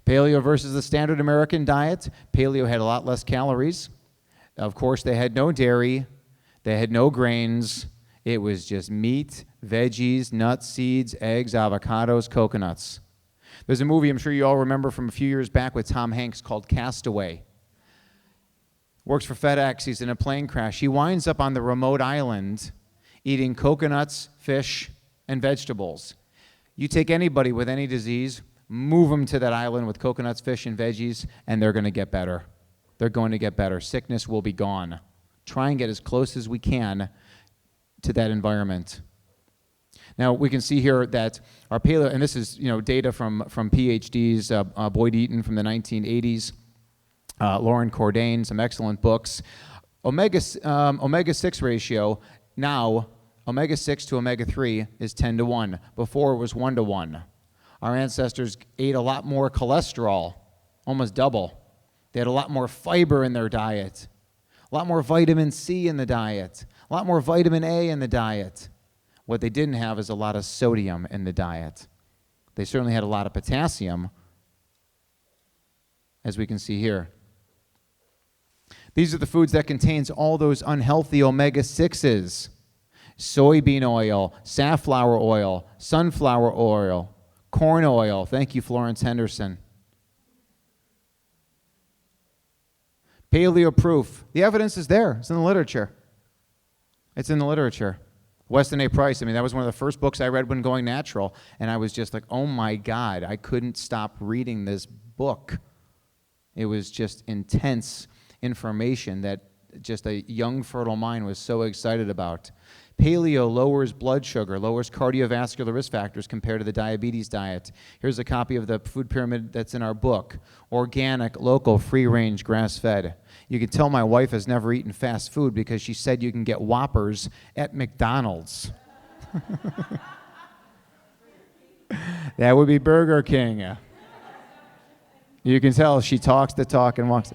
Paleo versus the standard American diet. Paleo had a lot less calories. Of course, they had no dairy. They had no grains. It was just meat, veggies, nuts, seeds, eggs, avocados, coconuts. There's a movie I'm sure you all remember from a few years back with Tom Hanks called Castaway. Works for FedEx. He's in a plane crash. He winds up on the remote island eating coconuts, fish, and vegetables. You take anybody with any disease, move them to that island with coconuts, fish, and veggies, and they're going to get better. They're going to get better. Sickness will be gone. Try and get as close as we can to that environment. Now, we can see here that our paleo, and this is data from PhDs, Boyd Eaton from the 1980s, Lauren Cordain, some excellent books. Omega-6 ratio, now omega-6 to omega-3 is 10 to 1. Before it was 1 to 1. Our ancestors ate a lot more cholesterol, almost double. They had a lot more fiber in their diet, a lot more vitamin C in the diet, a lot more vitamin A in the diet. What they didn't have is a lot of sodium in the diet. They certainly had a lot of potassium, as we can see here. These are the foods that contains all those unhealthy omega-6s. Soybean oil, safflower oil, sunflower oil, corn oil. Thank you, Florence Henderson. Paleo proof. The evidence is there. It's in the literature. It's in the literature. Weston A. Price, that was one of the first books I read when going natural, and I was just like, oh my God, I couldn't stop reading this book. It was just intense information that just a young, fertile mind was so excited about. Paleo lowers blood sugar, lowers cardiovascular risk factors compared to the diabetes diet. Here's a copy of the food pyramid that's in our book. Organic, local, free-range, grass-fed. You can tell my wife has never eaten fast food because she said you can get Whoppers at McDonald's. That would be Burger King. You can tell she talks the talk and walks.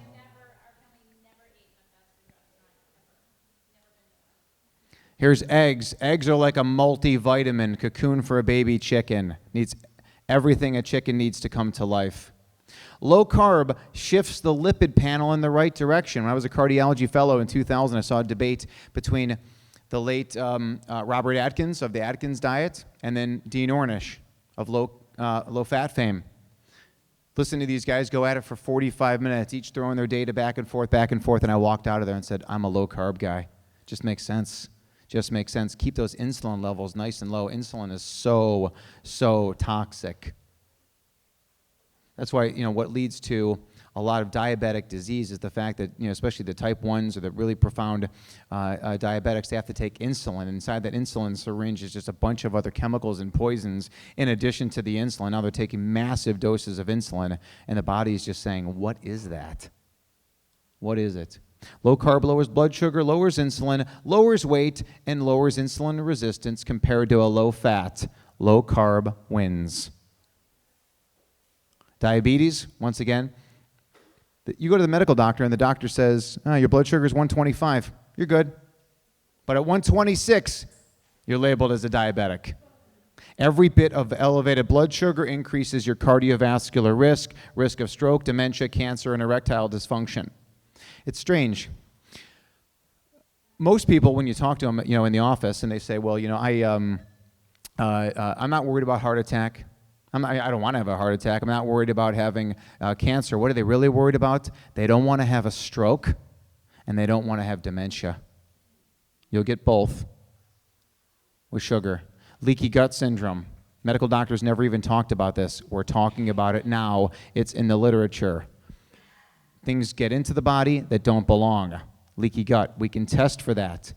Here's eggs. Eggs are like a multivitamin cocoon for a baby chicken. Needs everything a chicken needs to come to life. Low carb shifts the lipid panel in the right direction. When I was a cardiology fellow in 2000, I saw a debate between the late Robert Atkins of the Atkins diet and then Dean Ornish of low-fat fame. Listen to these guys go at it for 45 minutes, each throwing their data back and forth, and I walked out of there and said, I'm a low-carb guy. Just makes sense. Just makes sense. Keep those insulin levels nice and low. Insulin is so toxic. That's why, what leads to a lot of diabetic disease is the fact that, especially the type 1s or the really profound diabetics, they have to take insulin. And inside that insulin syringe is just a bunch of other chemicals and poisons in addition to the insulin. Now they're taking massive doses of insulin, and the body is just saying, what is that? What is it? Low carb lowers blood sugar, lowers insulin, lowers weight, and lowers insulin resistance compared to a low fat. Low carb wins. Diabetes, once again, you go to the medical doctor and the doctor says, your blood sugar is 125. You're good. But at 126, you're labeled as a diabetic. Every bit of elevated blood sugar increases your cardiovascular risk of stroke, dementia, cancer, and erectile dysfunction. It's strange. Most people, when you talk to them, in the office, and they say, well, I'm not worried about heart attack. I don't want to have a heart attack. I'm not worried about having cancer. What are they really worried about? They don't want to have a stroke, and they don't want to have dementia. You'll get both with sugar. Leaky gut syndrome. Medical doctors never even talked about this. We're talking about it now. It's in the literature. Things get into the body that don't belong. Leaky gut. We can test for that.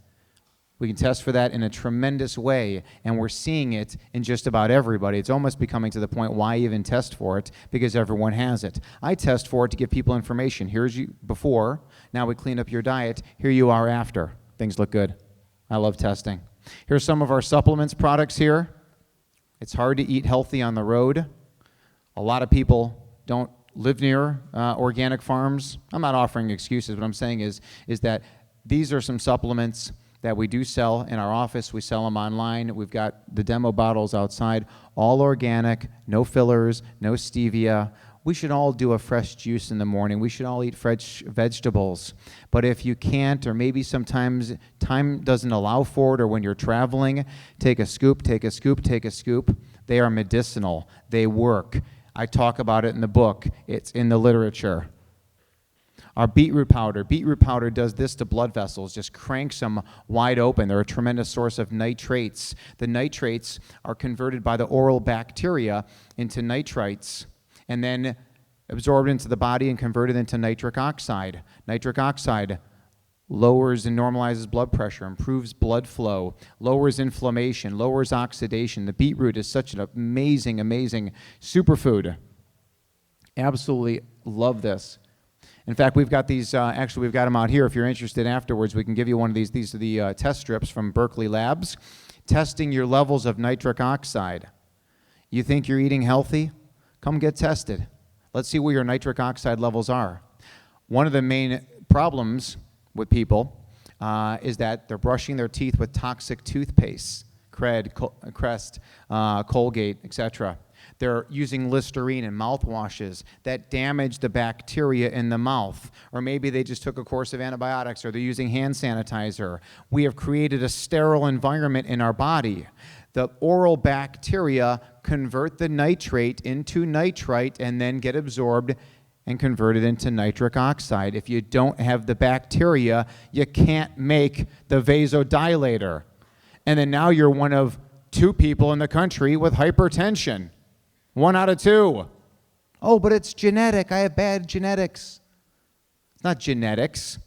We can test for that in a tremendous way, and we're seeing it in just about everybody. It's almost becoming to the point, why even test for it? Because everyone has it. I test for it to give people information. Here's you before. Now we clean up your diet. Here you are after. Things look good. I love testing. Here's some of our supplements products here. It's hard to eat healthy on the road. A lot of people don't live near organic farms. I'm not offering excuses. What I'm saying is that these are some supplements that we do sell in our office. We sell them online. We've got the demo bottles outside, all organic, no fillers, no stevia. We should all do a fresh juice in the morning. We should all eat fresh vegetables. But if you can't, or maybe sometimes time doesn't allow for it, or when you're traveling, take a scoop, take a scoop, take a scoop. They are medicinal. They work. I talk about it in the book. It's in the literature. Our beetroot powder does this to blood vessels, just cranks them wide open. They're a tremendous source of nitrates. The nitrates are converted by the oral bacteria into nitrites and then absorbed into the body and converted into nitric oxide. Nitric oxide lowers and normalizes blood pressure, improves blood flow, lowers inflammation, lowers oxidation. The beetroot is such an amazing, amazing superfood. Absolutely love this. In fact, we've got these, actually we've got them out here. If you're interested afterwards, we can give you one of these. These are the test strips from Berkeley Labs, testing your levels of nitric oxide. You think you're eating healthy? Come get tested. Let's see where your nitric oxide levels are. One of the main problems with people is that they're brushing their teeth with toxic toothpaste, Crest, Colgate, etc. They're using Listerine and mouthwashes that damage the bacteria in the mouth. Or maybe they just took a course of antibiotics, or they're using hand sanitizer. We have created a sterile environment in our body. The oral bacteria convert the nitrate into nitrite and then get absorbed and converted into nitric oxide. If you don't have the bacteria, you can't make the vasodilator. And then now you're one of 2 people in the country with hypertension. 1 out of 2. Oh, but it's genetic. I have bad genetics. It's not genetics.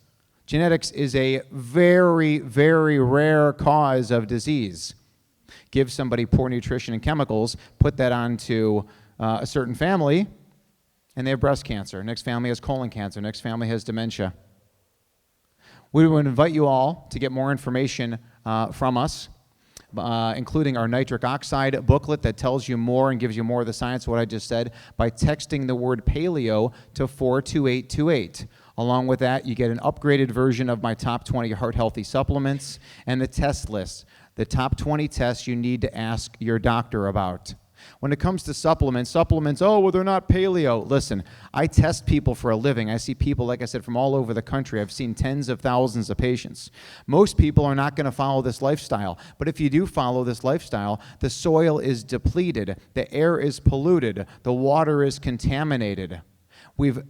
Genetics is a very, very rare cause of disease. Give somebody poor nutrition and chemicals, put that onto a certain family, and they have breast cancer. Next family has colon cancer. Next family has dementia. We would invite you all to get more information from us, including our nitric oxide booklet that tells you more and gives you more of the science of what I just said, by texting the word Paleo to 42828. Along with that, you get an upgraded version of my top 20 heart-healthy supplements and the test list, the top 20 tests you need to ask your doctor about. When it comes to supplements, oh, well, they're not paleo. Listen, I test people for a living. I see people, like I said, from all over the country. I've seen tens of thousands of patients. Most people are not going to follow this lifestyle. But if you do follow this lifestyle, the soil is depleted, the air is polluted, the water is contaminated. We've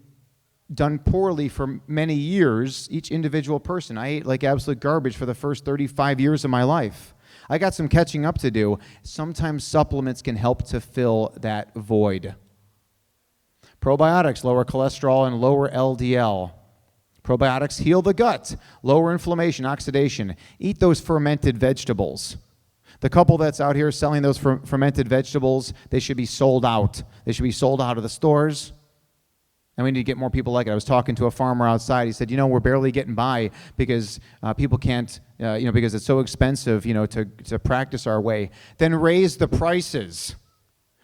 done poorly for many years, each individual person. I ate like absolute garbage for the first 35 years of my life. I got some catching up to do. Sometimes supplements can help to fill that void. Probiotics lower cholesterol and lower LDL. Probiotics heal the gut, lower inflammation, oxidation. Eat those fermented vegetables. The couple that's out here selling those fermented vegetables, they should be sold out. They should be sold out of the stores. And we need to get more people like it. I was talking to a farmer outside. He said, we're barely getting by because people can't, because it's so expensive, to practice our way. Then raise the prices.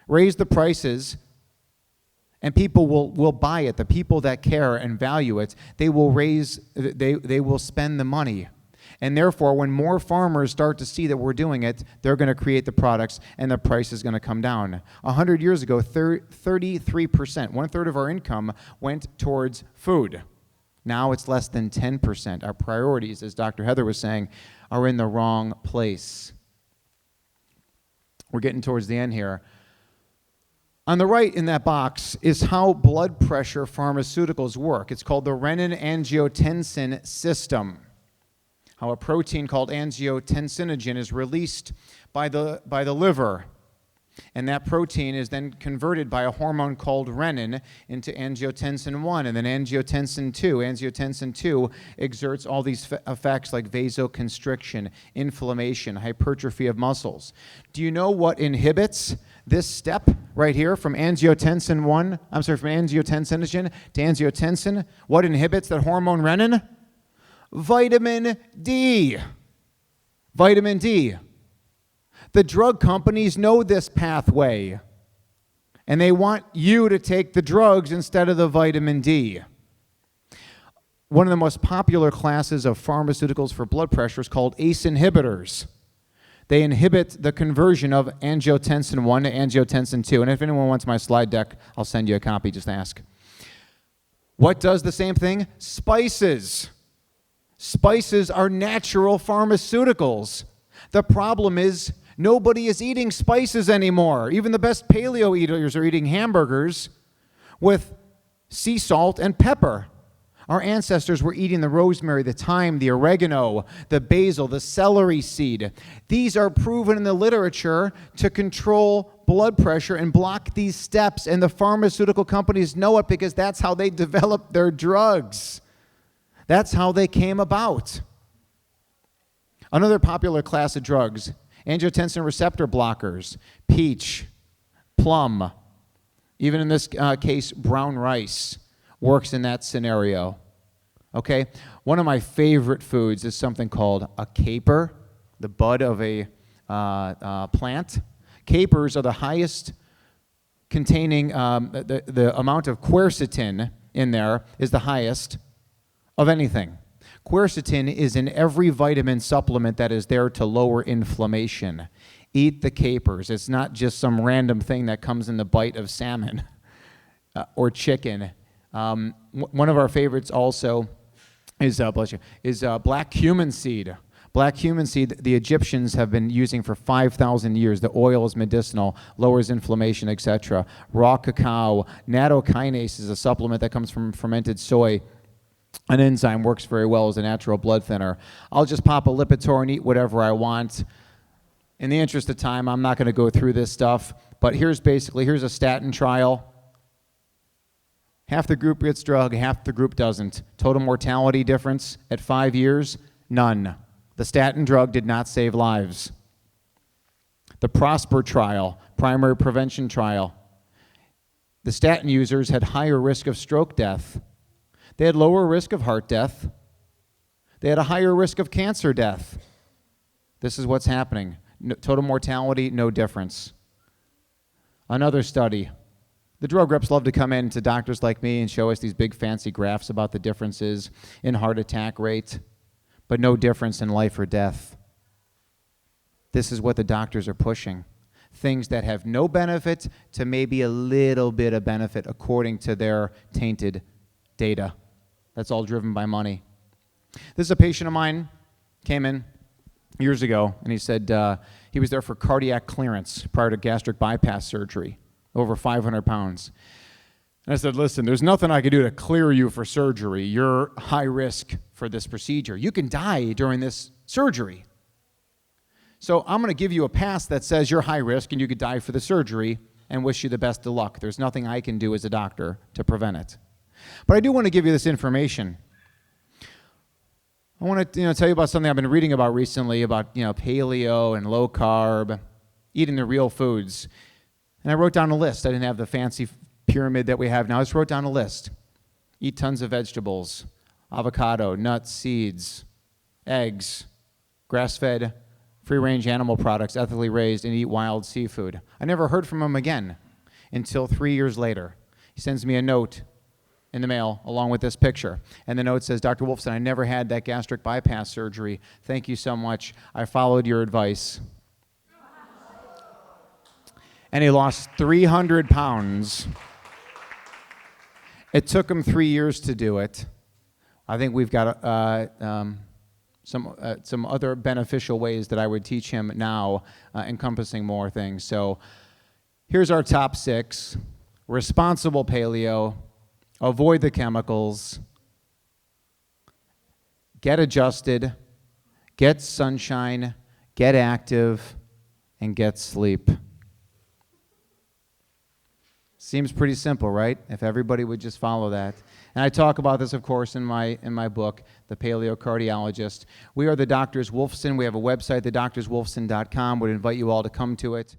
Raise the prices, and people will buy it. The people that care and value it, they will spend the money. And therefore, when more farmers start to see that we're doing it, they're going to create the products, and the price is going to come down. 100 years ago, 33%, one-third of our income went towards food. Now it's less than 10%. Our priorities, as Dr. Heather was saying, are in the wrong place. We're getting towards the end here. On the right in that box is how blood pressure pharmaceuticals work. It's called the renin-angiotensin system. How a protein called angiotensinogen is released by the liver. And that protein is then converted by a hormone called renin into angiotensin 1 and then angiotensin 2. Angiotensin 2 exerts all these effects like vasoconstriction, inflammation, hypertrophy of muscles. Do you know what inhibits this step right here from angiotensinogen to angiotensin? What inhibits that hormone renin? Vitamin D. Vitamin D. The drug companies know this pathway, and they want you to take the drugs instead of the vitamin D. One of the most popular classes of pharmaceuticals for blood pressure is called ACE inhibitors. They inhibit the conversion of angiotensin 1 to angiotensin 2. And if anyone wants my slide deck, I'll send you a copy, just ask. What does the same thing? Spices. Spices are natural pharmaceuticals. The problem is nobody is eating spices anymore. Even the best paleo eaters are eating hamburgers with sea salt and pepper. Our ancestors were eating the rosemary, the thyme, the oregano, the basil, the celery seed. These are proven in the literature to control blood pressure and block these steps, and the pharmaceutical companies know it because that's how they develop their drugs. That's how they came about. Another popular class of drugs, angiotensin receptor blockers, peach, plum, even in this case, brown rice works in that scenario. Okay? One of my favorite foods is something called a caper, the bud of a plant. Capers are the highest containing, the amount of quercetin in there is the highest of anything. Quercetin is in every vitamin supplement that is there to lower inflammation. Eat the capers. It's not just some random thing that comes in the bite of salmon or chicken. One of our favorites also is black cumin seed. Black cumin seed, the Egyptians have been using for 5,000 years. The oil is medicinal, lowers inflammation, etc. Raw cacao, nattokinase is a supplement that comes from fermented soy. An enzyme works very well as a natural blood thinner. I'll just pop a Lipitor and eat whatever I want. In the interest of time, I'm not going to go through this stuff, but here's a statin trial. Half the group gets drug, half the group doesn't. Total mortality difference at 5 years, none. The statin drug did not save lives. The PROSPER trial, primary prevention trial, the statin users had higher risk of stroke death. They had lower risk of heart death. They had a higher risk of cancer death. This is what's happening. Total mortality, no difference. Another study. The drug reps love to come in to doctors like me and show us these big fancy graphs about the differences in heart attack rate, but no difference in life or death. This is what the doctors are pushing. Things that have no benefit to maybe a little bit of benefit according to their tainted data. That's all driven by money. This is a patient of mine, came in years ago, and he said he was there for cardiac clearance prior to gastric bypass surgery, over 500 pounds. And I said, listen, there's nothing I can do to clear you for surgery. You're high risk for this procedure. You can die during this surgery. So I'm going to give you a pass that says you're high risk and you could die for the surgery and wish you the best of luck. There's nothing I can do as a doctor to prevent it. But I do want to give you this information. I want to tell you about something I've been reading about recently about paleo and low carb, eating the real foods. And I wrote down a list. I didn't have the fancy pyramid that we have now. I just wrote down a list. Eat tons of vegetables, avocado, nuts, seeds, eggs, grass-fed, free-range animal products, ethically raised, and eat wild seafood. I never heard from him again until 3 years later. He sends me a note in the mail along with this picture. And the note says, Dr. Wolfson, I never had that gastric bypass surgery. Thank you so much. I followed your advice. And he lost 300 pounds. It took him 3 years to do it. I think we've got some other beneficial ways that I would teach him now, encompassing more things. So here's our top 6. Responsible paleo, avoid the chemicals, get adjusted, get sunshine, get active, and get sleep. Seems pretty simple, right? If everybody would just follow that. And I talk about this, of course, in my book, The Paleo Cardiologist. We are the Doctors Wolfson. We have a website, thedoctorswolfson.com. Would invite you all to come to it.